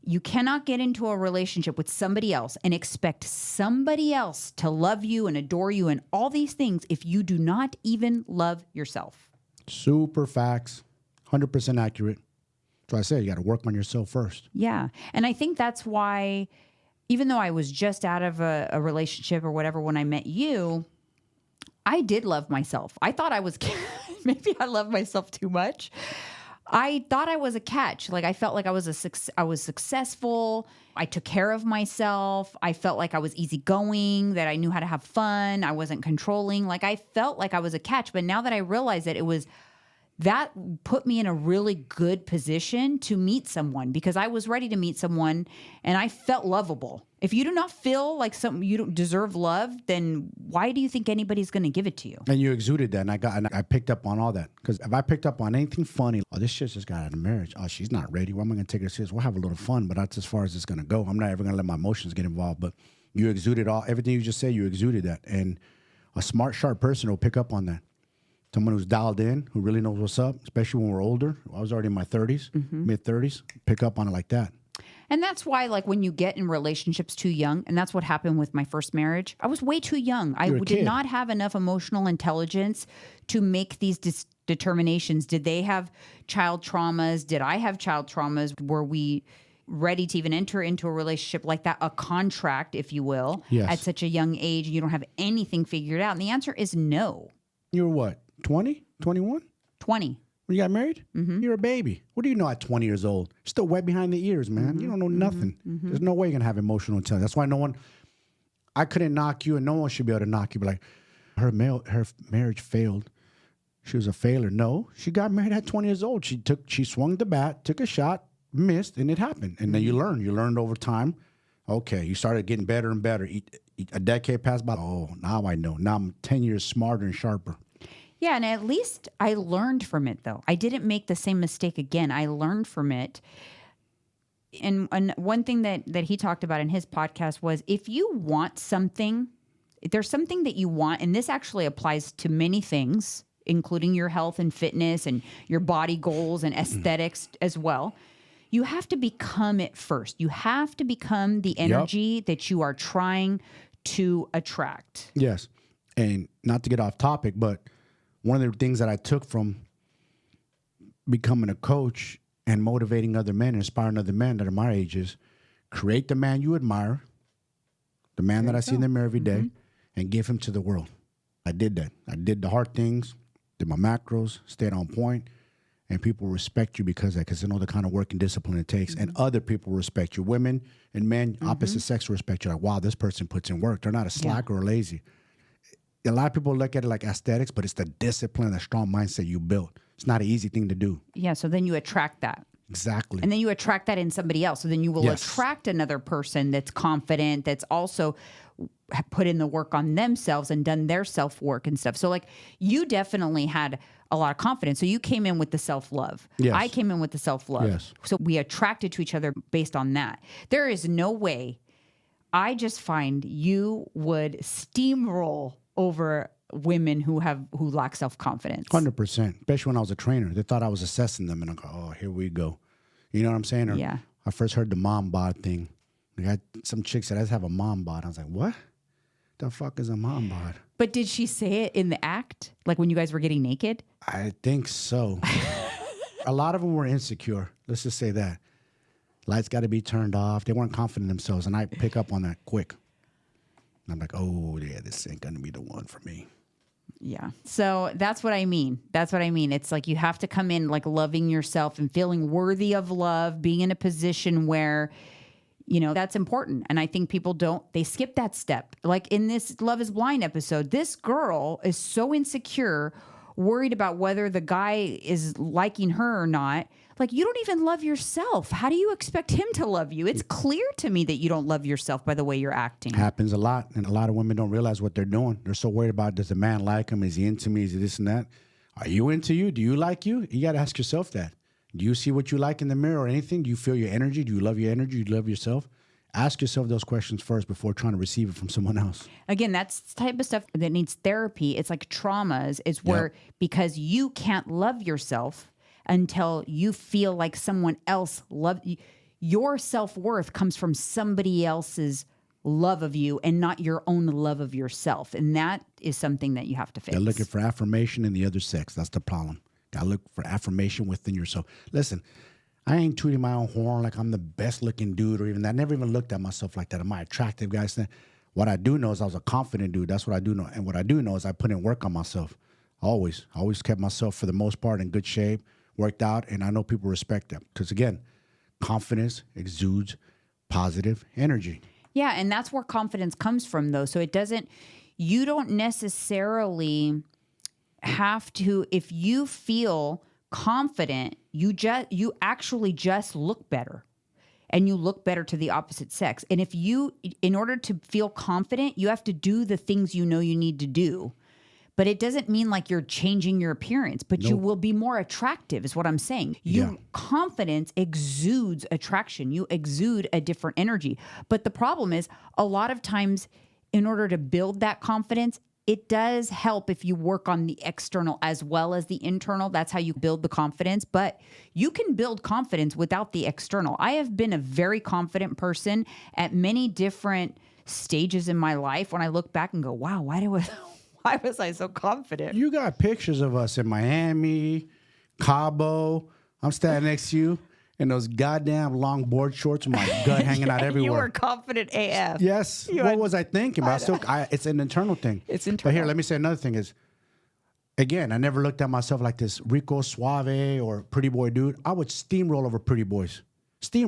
You cannot get into a relationship with somebody else and expect somebody else to love you and adore you and all these things if you do not even love yourself. Super facts. 100% accurate. So I said, you got to work on yourself first. Yeah. And I think that's why, even though I was just out of a relationship or whatever, when I met you, I did love myself. I thought I was, maybe I love myself too much. I thought I was a catch. Like I felt like I was I was successful. I took care of myself. I felt like I was easygoing, that I knew how to have fun. I wasn't controlling. Like I felt like I was a catch. But now that I realize that that put me in a really good position to meet someone, because I was ready to meet someone and I felt lovable. If you do not feel like you don't deserve love, then why do you think anybody's going to give it to you? And you exuded that, and I picked up on all that. Because if I picked up on anything funny, oh, this shit just got out of marriage. Oh, she's not ready. Why am I going to take her serious? We'll have a little fun, but that's as far as it's going to go. I'm not ever going to let my emotions get involved. But you exuded everything you just said. You exuded that, and a smart, sharp person will pick up on that. Someone who's dialed in, who really knows what's up, especially when we're older. I was already in my 30s, mid 30s. Pick up on it like that. And that's why, like, when you get in relationships too young, and that's what happened with my first marriage, I was way too young. I did not have enough emotional intelligence to make these determinations. Did they have child traumas? Did I have child traumas? Were we ready to even enter into a relationship like that, a contract, if you will, at such a young age, and you don't have anything figured out? And the answer is no. You were what, 20, 21? 20. When you got married? You're a baby. What do you know at 20 years old? You're still wet behind the ears, man. You don't know nothing. There's no way you're going to have emotional intelligence. That's why I couldn't knock you, and no one should be able to knock you. But like, her marriage failed. She was a failure. No, she got married at 20 years old. She swung the bat, took a shot, missed, and it happened. And then you learn. You learned over time. Okay, you started getting better and better. A decade passed by. Oh, now I know. Now I'm 10 years smarter and sharper. Yeah, and at least I learned from it, though. I didn't make the same mistake again. I learned from it. And one thing that he talked about in his podcast was, if you want something, if there's something that you want, and this actually applies to many things, including your health and fitness and your body goals and aesthetics as well, you have to become it first. You have to become the energy that you are trying to attract. Yes. And not to get off topic, but one of the things that I took from becoming a coach and motivating other men, inspiring other men that are my age, is create the man you admire, the man that I see in the mirror every day, and give him to the world. I did that. I did the hard things, did my macros, stayed on point, and people respect you because they know the kind of work and discipline it takes. And other people respect you. Women and men, opposite sex, respect you. Like, wow, this person puts in work. They're not a slacker or lazy. A lot of people look at it like aesthetics, but it's the discipline, the strong mindset you built. It's not an easy thing to do. Yeah, so then you attract that. Exactly. And then you attract that in somebody else. So then you will attract another person that's confident, that's also put in the work on themselves and done their self-work and stuff. So like, you definitely had a lot of confidence. So you came in with the self-love. Yes. I came in with the self-love. Yes. So we attracted to each other based on that. There is no way. I just find you would steamroll over women who lack self-confidence. 100%. Especially when I was a trainer. They thought I was assessing them, and I go, oh, here we go. You know what I'm saying? Or Yeah. I first heard the mom bod thing. I got some chick said, I just have a mom bod. I was like, what? The fuck is a mom bod? But did she say it in the act? Like when you guys were getting naked? I think so. A lot of them were insecure. Let's just say that. Lights got to be turned off. They weren't confident in themselves, and I pick up on that quick. And I'm like, oh, yeah, this ain't going to be the one for me. Yeah. So that's what I mean. That's what I mean. It's like you have to come in like loving yourself and feeling worthy of love, being in a position where, you know, that's important. And I think people they skip that step. Like in this Love is Blind episode, this girl is so insecure, worried about whether the guy is liking her or not. Like, you don't even love yourself. How do you expect him to love you? It's clear to me that you don't love yourself by the way you're acting. Happens a lot. And a lot of women don't realize what they're doing. They're so worried about, does the man like him? Is he into me? Is he this and that? Are you into you? Do you like you? You got to ask yourself that. Do you see what you like in the mirror or anything? Do you feel your energy? Do you love your energy? Do you love yourself? Ask yourself those questions first before trying to receive it from someone else. Again, that's the type of stuff that needs therapy. It's like traumas. It's where because you can't love yourself until you feel like someone else loves you. Your self-worth comes from somebody else's love of you and not your own love of yourself. And that is something that you have to fix. They're looking for affirmation in the other sex. That's the problem. Got to look for affirmation within yourself. Listen, I ain't tooting my own horn like I'm the best looking dude or even that. I never even looked at myself like that. Am I attractive, guys? What I do know is I was a confident dude. That's what I do know. And what I do know is I put in work on myself. Always kept myself for the most part in good shape. worked out, and I know people respect that. Because again, confidence exudes positive energy. Yeah, and that's where confidence comes from, though. So you don't necessarily have to, if you feel confident, you actually just look better. And you look better to the opposite sex. And in order to feel confident, you have to do the things you know you need to do. But it doesn't mean like you're changing your appearance, but you will be more attractive is what I'm saying. Confidence exudes attraction. You exude a different energy. But the problem is a lot of times in order to build that confidence, it does help if you work on the external as well as the internal. That's how you build the confidence. But you can build confidence without the external. I have been a very confident person at many different stages in my life when I look back and go, wow, why was I so confident? You got pictures of us in Miami, Cabo. I'm standing next to you in those goddamn long board shorts with my gut hanging out everywhere. You were confident AF. Yes. What was I thinking? But it's an internal thing. It's internal. But here, let me say another thing is, again, I never looked at myself like this Rico Suave or pretty boy dude. I would steamroll over pretty boys.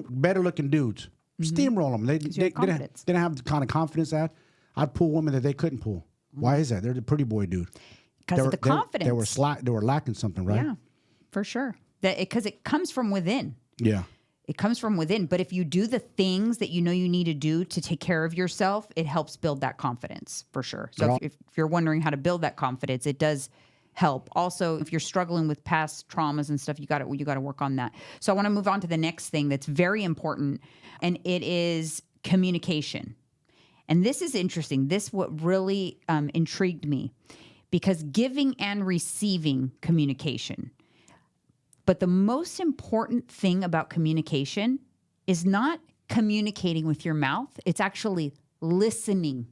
Better looking dudes. Steamroll them. They didn't have the kind of confidence that I'd pull women that they couldn't pull. Why is that? They're the pretty boy dude. Because of the confidence. They were lacking something, right? Yeah, for sure. Because it comes from within. Yeah. It comes from within. But if you do the things that you know you need to do to take care of yourself, it helps build that confidence for sure. So if you're wondering how to build that confidence, it does help. Also, if you're struggling with past traumas and stuff, you got to work on that. So I want to move on to the next thing that's very important, and it is communication. And this is interesting. This what really intrigued me, because giving and receiving communication. But the most important thing about communication is not communicating with your mouth. It's actually listening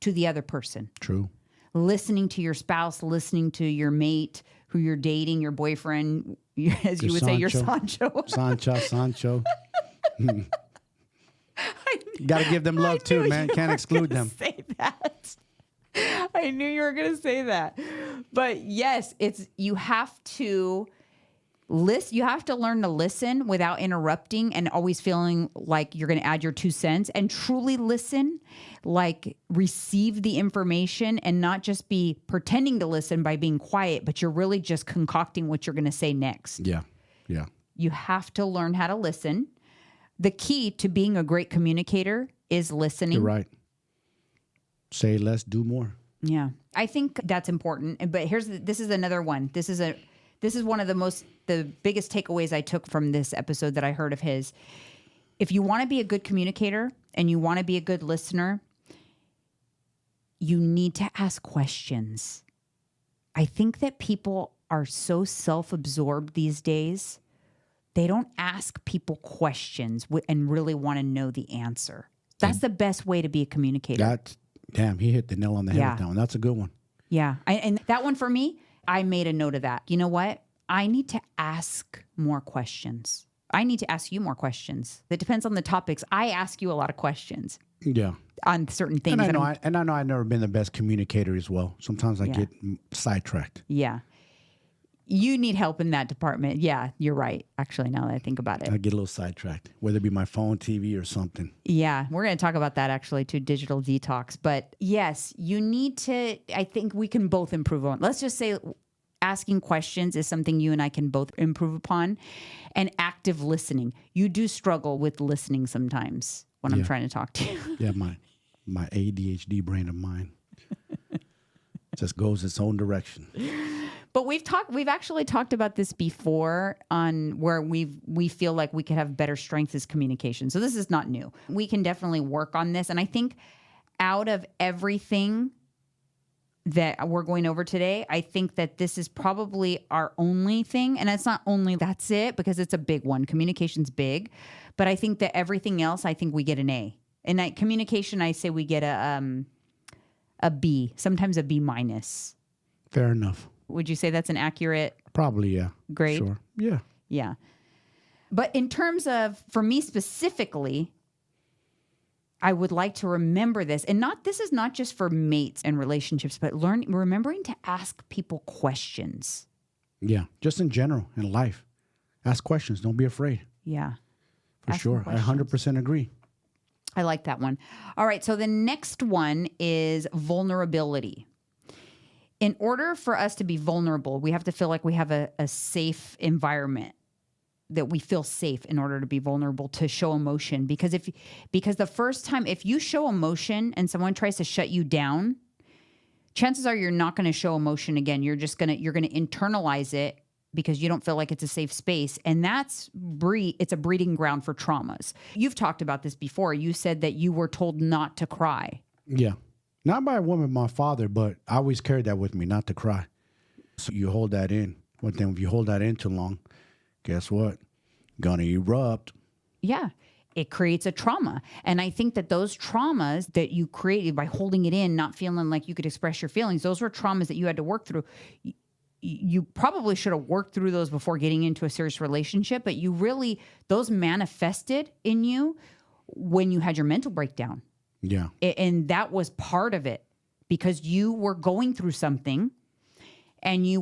to the other person. True. Listening to your spouse, listening to your mate, who you're dating, your boyfriend, as you would say, your Sancho. Sancho. Got to give them love too, man. Can't exclude them. Say that. I knew you were going to say that. But yes, you have to listen. You have to learn to listen without interrupting and always feeling like you're going to add your 2 cents, and truly listen, like receive the information and not just be pretending to listen by being quiet, but you're really just concocting what you're going to say next. Yeah. Yeah. You have to learn how to listen. The key to being a great communicator is listening. You're right. Say less, do more. Yeah. I think that's important. But this is another one. This is one of the biggest takeaways I took from this episode that I heard of his. If you want to be a good communicator and you want to be a good listener, you need to ask questions. I think that people are so self-absorbed these days. They don't ask people questions and really want to know the answer. That's the best way to be a communicator. Damn, he hit the nail on the head with that one. That's a good one. Yeah. And that one for me, I made a note of that. You know what? I need to ask more questions. I need to ask you more questions. It depends on the topics. I ask you a lot of questions. Yeah. On certain things. And I know I've never been the best communicator as well. Sometimes I get sidetracked. Yeah. You need help in that department. Yeah, you're right. Actually, now that I think about it. I get a little sidetracked, whether it be my phone, TV, or something. Yeah, we're going to talk about that actually too, digital detox. But yes, you need to, I think we can both improve on. Let's just say asking questions is something you and I can both improve upon. And active listening. You do struggle with listening sometimes when I'm trying to talk to you. Yeah, my ADHD brain of mine just goes its own direction. But we've actually talked about this before on where we feel like we could have better strengths as communication. So this is not new. We can definitely work on this. And I think out of everything that we're going over today, I think that this is probably our only thing. And it's not only that's it, because it's a big one. Communication's big. But I think that everything else, I think we get an A. And communication, I say we get a B, sometimes a B minus. Fair enough. Would you say that's an accurate Probably, yeah. grade? Sure. Yeah. Yeah. But in terms of, for me specifically, I would like to remember this. And this is not just for mates and relationships, but remembering to ask people questions. Yeah. Just in general, in life. Ask questions. Don't be afraid. Yeah. For Asking sure. questions. I 100% agree. I like that one. All right. So the next one is vulnerability. In order for us to be vulnerable, we have to feel like we have a safe environment, that we feel safe in order to be vulnerable, to show emotion. Because the first time, if you show emotion and someone tries to shut you down, chances are you're not going to show emotion again. You're going to internalize it because you don't feel like it's a safe space. And it's a breeding ground for traumas. You've talked about this before. You said that you were told not to cry. Yeah. Not by a woman, my father, but I always carried that with me, not to cry. So you hold that in. But then if you hold that in too long, guess what? Gonna erupt. Yeah. It creates a trauma. And I think that those traumas that you created by holding it in, not feeling like you could express your feelings, those were traumas that you had to work through. You probably should have worked through those before getting into a serious relationship, but those manifested in you when you had your mental breakdown. Yeah. And that was part of it, because you were going through something and you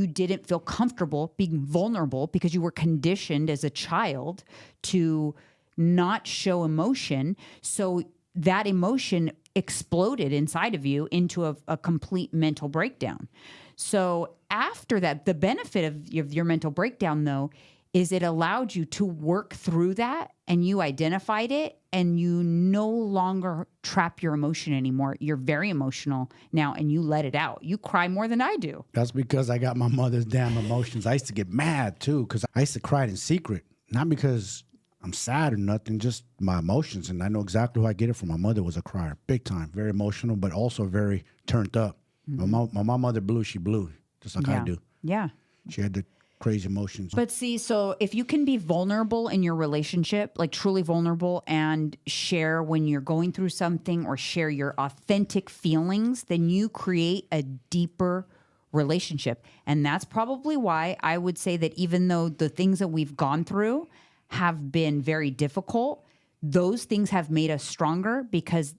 didn't feel comfortable being vulnerable because you were conditioned as a child to not show emotion. So that emotion exploded inside of you into a complete mental breakdown. So after that, the benefit of your mental breakdown, though, is it allowed you to work through that, and you identified it, and you no longer trap your emotion anymore. You're very emotional now, and you let it out. You cry more than I do. That's because I got my mother's damn emotions. I used to get mad too, because I used to cry in secret. Not because I'm sad or nothing, just my emotions. And I know exactly who I get it from. My mother was a crier, big time, very emotional, but also very turned up. Mm-hmm. My mother blew, she blew, just like I do. Yeah. She had the crazy emotions. But see, so if you can be vulnerable in your relationship, like truly vulnerable, and share when you're going through something or share your authentic feelings, then you create a deeper relationship. And that's probably why I would say that even though the things that we've gone through have been very difficult, those things have made us stronger, because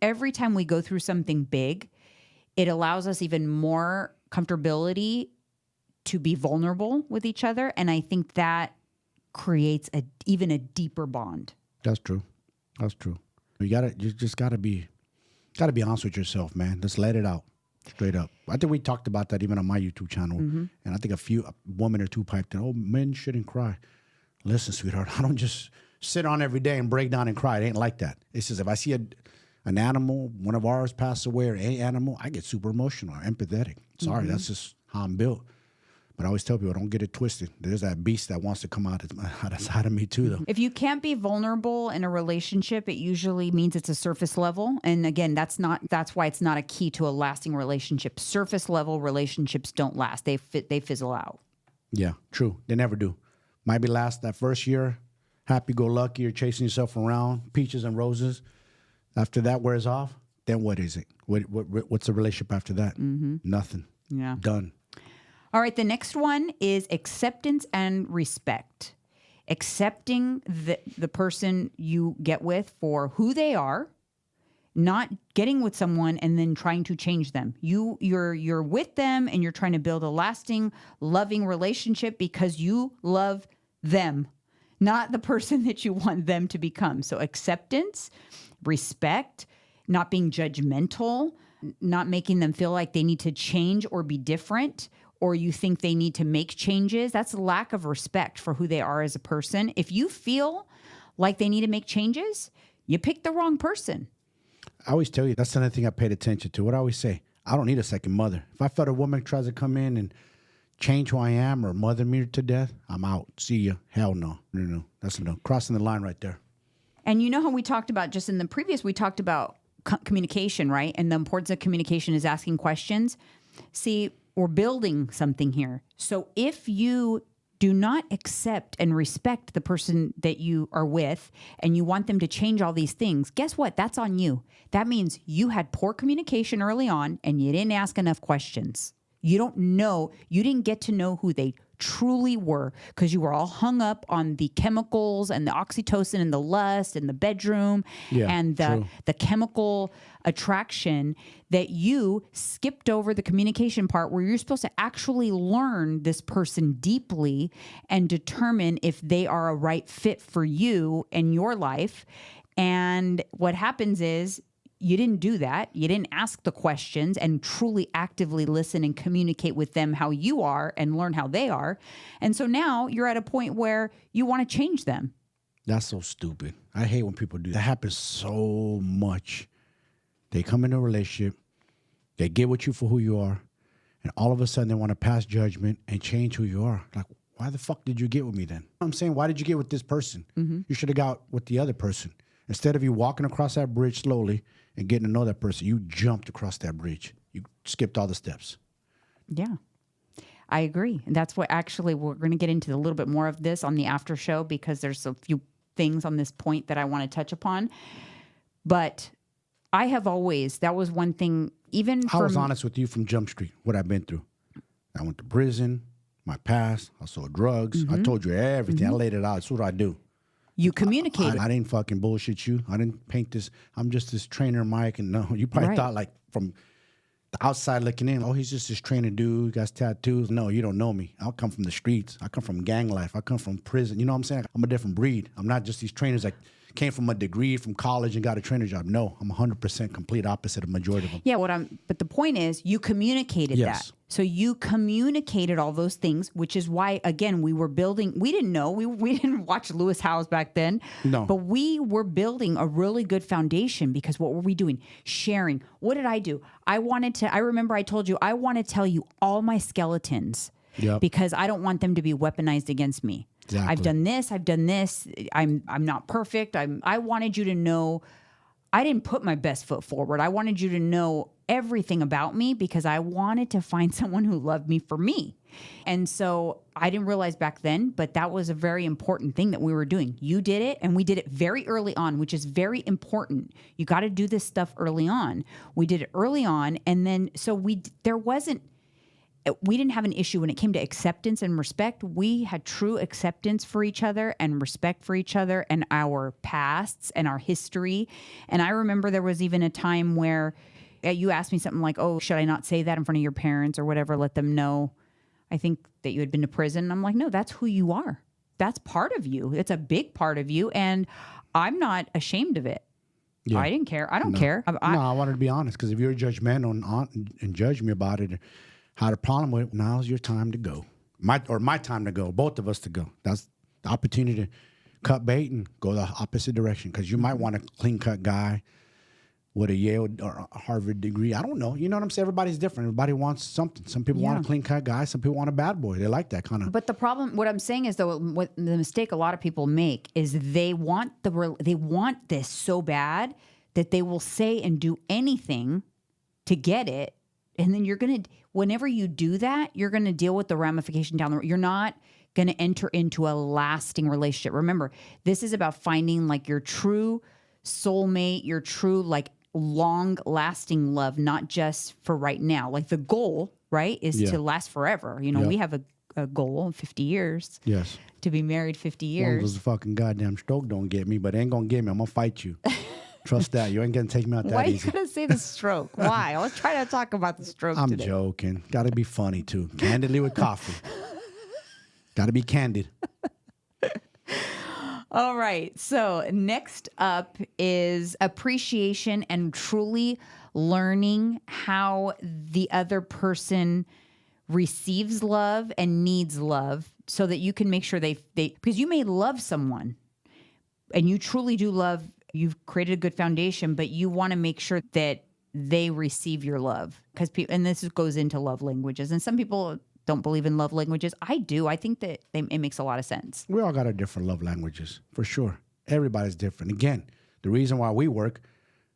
every time we go through something big, it allows us even more comfortability to be vulnerable with each other. And I think that creates even a deeper bond. That's true. That's true. You just gotta be honest with yourself, man. Just let it out. Straight up. I think we talked about that even on my YouTube channel. Mm-hmm. And I think a woman or two piped in, oh, men shouldn't cry. Listen, sweetheart, I don't just sit on every day and break down and cry. It ain't like that. It's just if I see an animal, one of ours pass away, or a animal, I get super emotional or empathetic. Sorry, that's just how I'm built. But I always tell people, don't get it twisted. There's that beast that wants to come out outside of me too, though. If you can't be vulnerable in a relationship, it usually means it's a surface level. And again, that's why it's not a key to a lasting relationship. Surface level relationships don't last. They fizzle out. Yeah, true. They never do. Might be last that first year, happy-go-lucky, you're chasing yourself around, peaches and roses. After that wears off, then what is it? What's the relationship after that? Mm-hmm. Nothing. Yeah. Done. All right, the next one is acceptance and respect. Accepting the person you get with for who they are, not getting with someone and then trying to change them. You're with them and you're trying to build a lasting, loving relationship because you love them, not the person that you want them to become. So acceptance, respect, not being judgmental, not making them feel like they need to change or be different, or you think they need to make changes. That's a lack of respect for who they are as a person. If you feel like they need to make changes, you picked the wrong person. I always tell you, that's another thing I paid attention to. What I always say, I don't need a second mother. If I felt a woman tries to come in and change who I am or mother me to death, I'm out. See ya. Hell no. No. That's no. Crossing the line right there. And you know how we talked about, just in the previous, we talked about communication, right? And the importance of communication is asking questions. See, we're building something here. So if you do not accept and respect the person that you are with and you want them to change all these things, guess what? That's on you. That means you had poor communication early on and you didn't ask enough questions. You didn't get to know who they truly were, because you were all hung up on the chemicals and the oxytocin and the lust and the bedroom and the chemical attraction, that you skipped over the communication part where you're supposed to actually learn this person deeply and determine if they are a right fit for you in your life. And what happens is you didn't do that. You didn't ask the questions and truly actively listen and communicate with them how you are and learn how they are. And so now you're at a point where you want to change them. That's so stupid. I hate when people do that. That happens so much. They come into a relationship, they get with you for who you are, and all of a sudden they want to pass judgment and change who you are. Like, why the fuck did you get with me then? I'm saying, why did you get with this person? You should have got with the other person. Instead of you walking across that bridge slowly and getting to know that person, you jumped across that bridge. You skipped all the steps. Yeah, I agree. And that's what actually we're going to get into a little bit more of this on the after show, because there's a few things on this point that I want to touch upon. But I have always, that was one thing, even I was honest with you from Jump Street, what I've been through. I went to prison, my past, I sold drugs. I told you everything. I laid it out. That's what I do. You communicated. I didn't fucking bullshit you. I didn't paint this. I'm just this trainer, Mike. And no, you probably thought like from the outside looking in, oh, he's just this trainer dude, got tattoos. No, you don't know me. I come from the streets. I come from gang life. I come from prison. You know what I'm saying? I'm a different breed. I'm not just these trainers that came from a degree from college and got a trainer job. No, I'm 100% complete opposite of majority of them. Yeah, but the point is you communicated that. So you communicated all those things, which is why, again, we were building, we didn't know, we didn't watch Lewis Howes back then. No. But we were building a really good foundation, because what were we doing? Sharing. What did I do? I remember I told you, I want to tell you all my skeletons because I don't want them to be weaponized against me. Exactly. I've done this. I'm not perfect. I wanted you to know I didn't put my best foot forward. I wanted you to know everything about me because I wanted to find someone who loved me for me. And so I didn't realize back then, but that was a very important thing that we were doing. You did it, and we did it very early on, which is very important. You got to do this stuff early on. We did it early on, and then so we didn't have an issue when it came to acceptance and respect. We had true acceptance for each other and respect for each other and our pasts and our history. And I remember there was even a time where you asked me something like, oh, should I not say that in front of your parents or whatever? Let them know, I think, that you had been to prison. And I'm like, no, that's who you are. That's part of you. It's a big part of you. And I'm not ashamed of it. Yeah. I didn't care. I don't care. I wanted to be honest, because if you're judgmental and judge me about it, had a problem with it, now's your time to go. My time to go, both of us to go. That's the opportunity to cut bait and go the opposite direction, because you might want a clean-cut guy with a Yale or a Harvard degree. I don't know. You know what I'm saying? Everybody's different. Everybody wants something. Some people want a clean-cut guy. Some people want a bad boy. They like that kind of. But the problem, what I'm saying is, though, what the mistake a lot of people make is they want this so bad that they will say and do anything to get it. And then whenever you do that, you're going to deal with the ramification down the road. You're not going to enter into a lasting relationship. Remember, this is about finding like your true soulmate, your true like long lasting love, not just for right now. Like the goal, right, is to last forever. You know, we have a goal of 50 years. Yes. To be married 50 years. As long as the fucking goddamn stroke don't get me, but it ain't going to get me. I'm going to fight you. Trust that. You ain't going to take me out that Why easy. Why are you going to say the stroke? Why? I was trying to talk about the stroke I'm today. joking. Got to be funny, too. Candidly with coffee. Got to be candid. All right. So next up is appreciation and truly learning how the other person receives love and needs love, so that you can make sure they because you may love someone and you truly do love. You've created a good foundation, but you want to make sure that they receive your love, because and this goes into love languages. And some people don't believe in love languages. I do. I think that it makes a lot of sense. We all got our different love languages, for sure. Everybody's different. Again, the reason why we work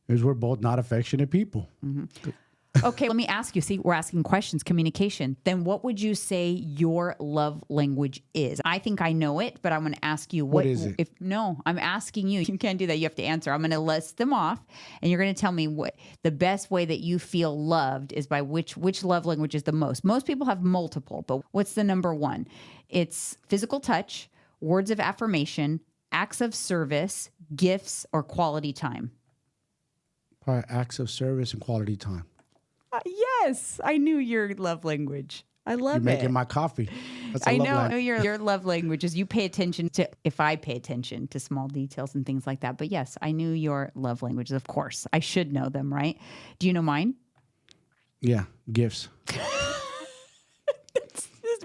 is we're both not affectionate people. Mm-hmm. Okay, let me ask you. See, we're asking questions, communication. Then what would you say your love language is? I think I know it, but I'm going to ask you What is it? No, I'm asking you. You can't do that. You have to answer. I'm going to list them off, and you're going to tell me what the best way that you feel loved is by which love language is the most. Most people have multiple, but what's the number one? It's physical touch, words of affirmation, acts of service, gifts, or quality time. Probably acts of service and quality time. Yes, I knew your love language. I love You're making my coffee. That's a I love know language. your love language is you pay attention to, if I pay attention to small details and things like that. But yes, I knew your love languages, of course. I should know them, right? Do you know mine? Yeah, gifts.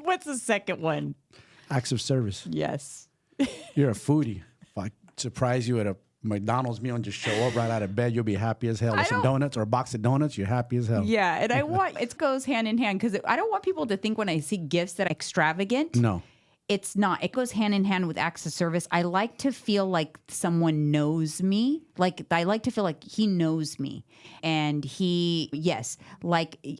What's the second one? Acts of service. Yes. You're a foodie. If I surprise you at a McDonald's meal and just show up right out of bed, you'll be happy as hell. With some donuts or a box of donuts, you're happy as hell. Yeah, and I want, it goes hand in hand because I don't want people to think when I see gifts that are extravagant. No. It's not. It goes hand in hand with acts of service. I like to feel like someone knows me. Like, I like to feel like he knows me. And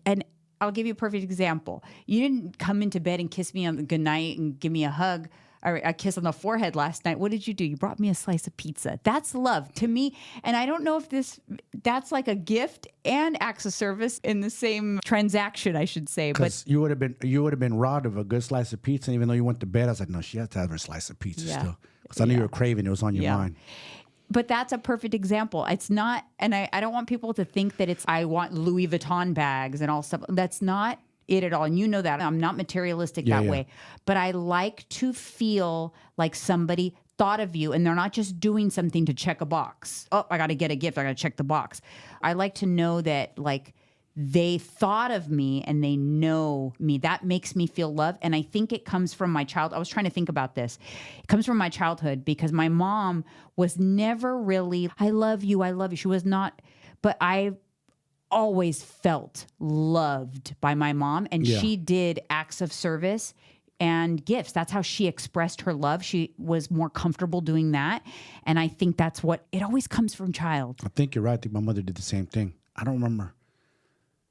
and I'll give you a perfect example. You didn't come into bed and kiss me on the goodnight and give me a hug or a kiss on the forehead last night. What did you do? You brought me a slice of pizza. That's love to me. And I don't know if that's like a gift and acts of service in the same transaction, I should say. Because you would have been robbed of a good slice of pizza. And even though you went to bed, I was like, no, she has to have her slice of pizza still. Because I knew you were craving. It was on your mind. But that's a perfect example. It's not, and I don't want people to think that I want Louis Vuitton bags and all stuff. That's not it at all. And you know that. I'm not materialistic that way. But I like to feel like somebody thought of you and they're not just doing something to check a box. Oh, I got to get a gift. I got to check the box. I like to know that like they thought of me and they know me. That makes me feel loved. And I think it comes from my childhood. I was trying to think about this. It comes from my childhood because my mom was never really, I love you. I love you. She was not, but I always felt loved by my mom. And she did acts of service and gifts. That's how she expressed her love. She was more comfortable doing that. And I think that's what, it always comes from child. I think you're right. I think my mother did the same thing. I don't remember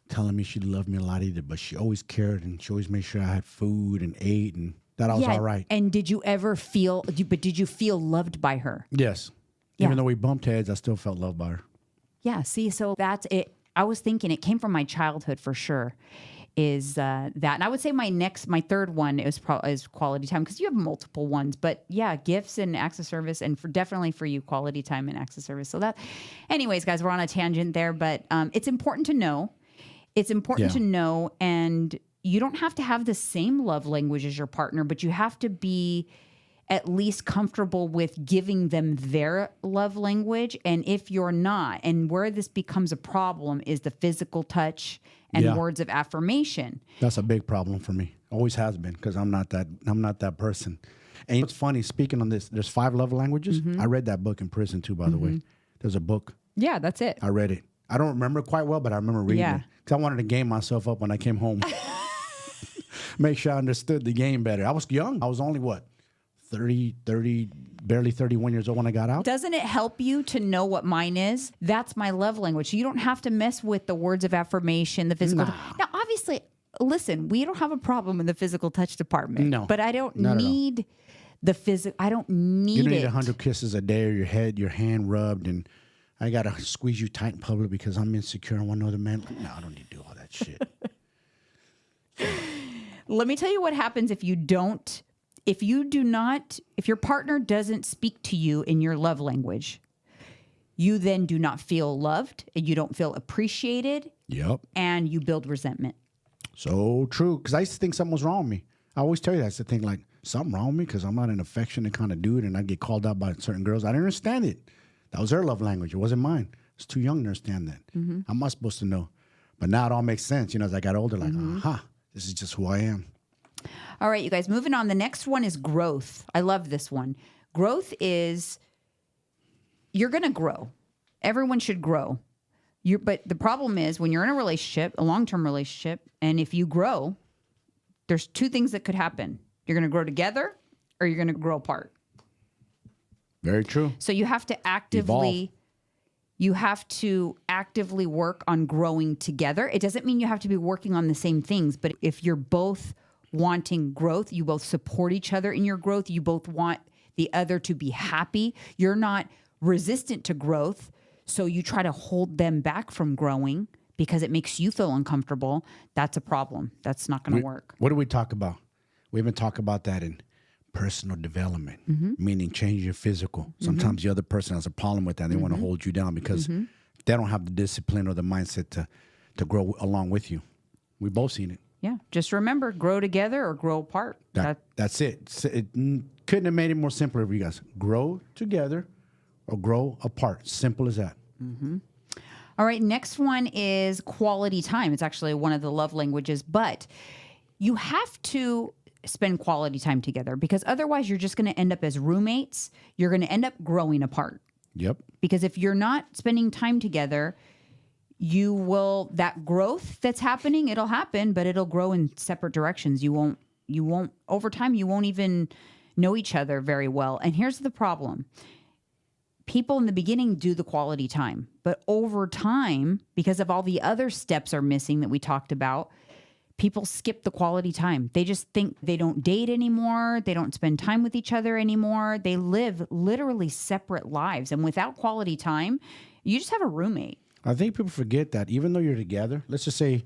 telling me she loved me a lot either, but she always cared and she always made sure I had food and ate and that I was all right. And did you ever feel, did you feel loved by her? Yes. Yeah. Even though we bumped heads, I still felt loved by her. Yeah. See, so that's it. I was thinking it came from my childhood for sure. Is that, and I would say my third one is quality time because you have multiple ones, but yeah, gifts and acts of service, and definitely for you, quality time and acts of service. So that, anyways, guys, we're on a tangent there, but it's important to know. It's important to know, and you don't have to have the same love language as your partner, but you have to be at least comfortable with giving them their love language. And if you're not, and where this becomes a problem is the physical touch and words of affirmation. That's a big problem for me. Always has been, because I'm not that person. And it's funny, speaking on this, there's 5 love languages. I read that book in prison too, by the way. There's a book. Yeah, that's it. I read it. I don't remember it quite well, but I remember reading it. Because I wanted to game myself up when I came home. Make sure I understood the game better. I was young. I was only, 30, barely 31 years old when I got out. Doesn't it help you to know what mine is? That's my love language. You don't have to mess with the words of affirmation, the physical. Now, obviously, listen, we don't have a problem in the physical touch department. No. But I don't need the physical. I don't need it. You don't need 100 kisses a day or your hand rubbed and I got to squeeze you tight in public because I'm insecure and want another man. No, I don't need to do all that shit. Let me tell you what happens if your partner doesn't speak to you in your love language. You then do not feel loved and you don't feel appreciated. Yep. And you build resentment. So true. Because I used to think something was wrong with me. I always tell you that. I used to think like something wrong with me because I'm not an affectionate kind of dude and I get called out by certain girls. I didn't understand it. That was their love language. It wasn't mine. I was too young to understand that. How am I supposed to know? But now it all makes sense. You know, as I got older, like, this is just who I am. All right, you guys, moving on. The next one is growth. I love this one. Growth is, you're going to grow. Everyone should grow. But the problem is when you're in a relationship, a long-term relationship, and if you grow, there's 2 things that could happen. You're going to grow together or you're going to grow apart. Very true. So you have to actively You have to actively work on growing together. It doesn't mean you have to be working on the same things, but if you're both wanting growth, you both support each other in your growth, you both want the other to be happy, you're not resistant to growth, so you try to hold them back from growing because it makes you feel uncomfortable, that's a problem. That's not going to work. What do we talk about? We even talk about that in personal development, meaning changing your physical. Sometimes the other person has a problem with that. And they want to hold you down because they don't have the discipline or the mindset to grow along with you. We both seen it. Yeah. Just remember, grow together or grow apart. That's it. It couldn't have made it more simpler for you guys. Grow together or grow apart. Simple as that. All right. Next one is quality time. It's actually one of the love languages, but you have to spend quality time together because otherwise you're just going to end up as roommates. You're going to end up growing apart. Yep. Because if you're not spending time together, that growth that's happening, it'll happen, but it'll grow in separate directions. You won't over time, you won't even know each other very well. And here's the problem. People in the beginning do the quality time, but over time, because of all the other steps are missing that we talked about, people skip the quality time. They just think they don't date anymore. They don't spend time with each other anymore. They live literally separate lives. And without quality time, you just have a roommate. I think people forget that even though you're together, let's just say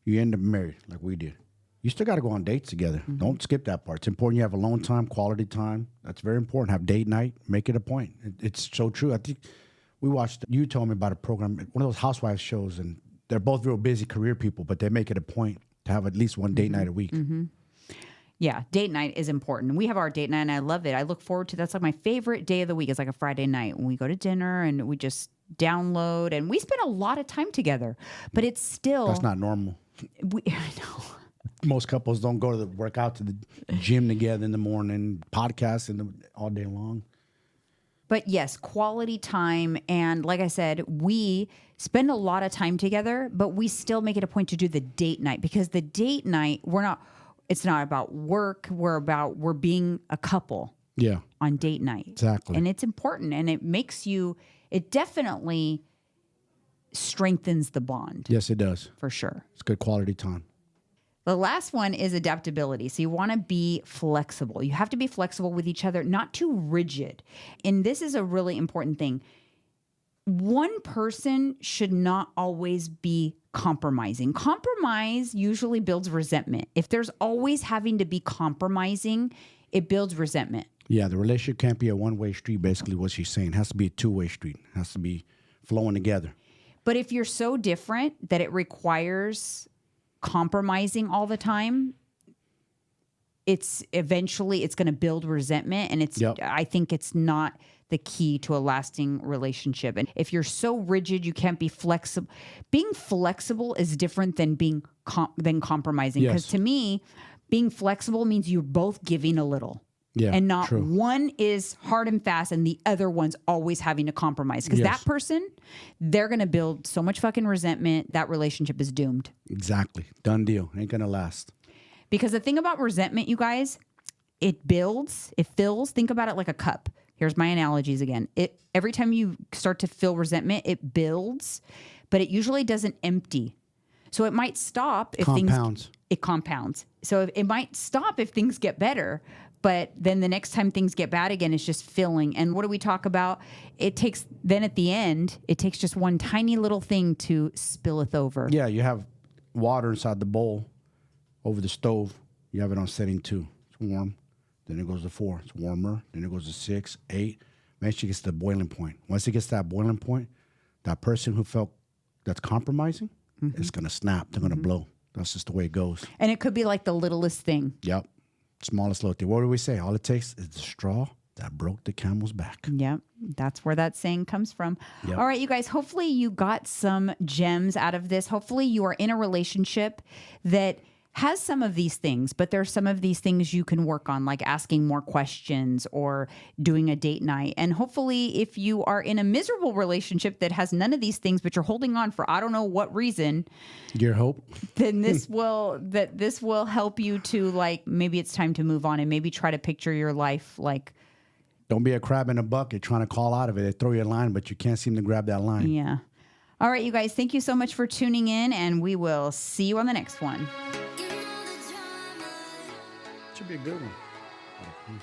you end up married like we did. You still got to go on dates together. Don't skip that part. It's important you have alone time, quality time. That's very important. Have date night. Make it a point. It's so true. I think you told me about a program, one of those housewives shows, and they're both real busy career people, but they make it a point to have at least one date night a week. Yeah, date night is important. We have our date night, and I love it. I look forward to that's like my favorite day of the week. It's like a Friday night when we go to dinner and we just download, and we spend a lot of time together. But it's still that's not normal. I know. Most couples don't go to the workout to the gym together in the morning, podcasts all day long. But yes, quality time. And like I said, we spend a lot of time together, but we still make it a point to do the date night because the date night, it's not about work. We're being a couple on date night. Exactly. And it's important. And it definitely strengthens the bond. Yes, it does. For sure. It's good quality time. The last one is adaptability. So you want to be flexible. You have to be flexible with each other, not too rigid. And this is a really important thing. One person should not always be compromising. Compromise usually builds resentment. If there's always having to be compromising, it builds resentment. Yeah, the relationship can't be a one-way street, basically what she's saying. It has to be a two-way street. It has to be flowing together. But if you're so different that it requires compromising all the time, it's eventually going to build resentment, and I think it's not the key to a lasting relationship. And if you're so rigid, you can't be flexible. Being flexible is different than being compromising. Because to me, being flexible means you're both giving a little. Yeah, and not true. One is hard and fast and the other one's always having to compromise. Because that person, they're going to build so much fucking resentment, that relationship is doomed. Exactly. Done deal. Ain't going to last. Because the thing about resentment, you guys, it builds, it fills. Think about it like a cup. Here's my analogies again. Every time you start to feel resentment, it builds, but it usually doesn't empty. So it might stop if it compounds. So it might stop if things get better. But then the next time things get bad again, it's just filling. And what do we talk about? At the end, it takes just one tiny little thing to spilleth over. Yeah, you have water inside the bowl over the stove. You have it on setting 2. It's warm. Then it goes to 4. It's warmer. Then it goes to 6, 8. Eventually it gets to the boiling point. Once it gets to that boiling point, that person that's compromising, it's going to snap. They're going to blow. That's just the way it goes. And it could be like the littlest thing. Yep. Smallest little thing. What do we say? All it takes is the straw that broke the camel's back. Yep. That's where that saying comes from. Yep. All right, you guys, hopefully you got some gems out of this. Hopefully you are in a relationship that has some of these things, but there's some of these things you can work on, like asking more questions or doing a date night. And hopefully if you are in a miserable relationship that has none of these things, but you're holding on for I don't know what reason, your hope, then this will help you to, like, maybe it's time to move on and maybe try to picture your life like Don't be a crab in a bucket trying to call out of it. They throw you a line, but you can't seem to grab that line. Yeah. All right, you guys, thank you so much for tuning in, and we will see you on the next one. Should be a good one.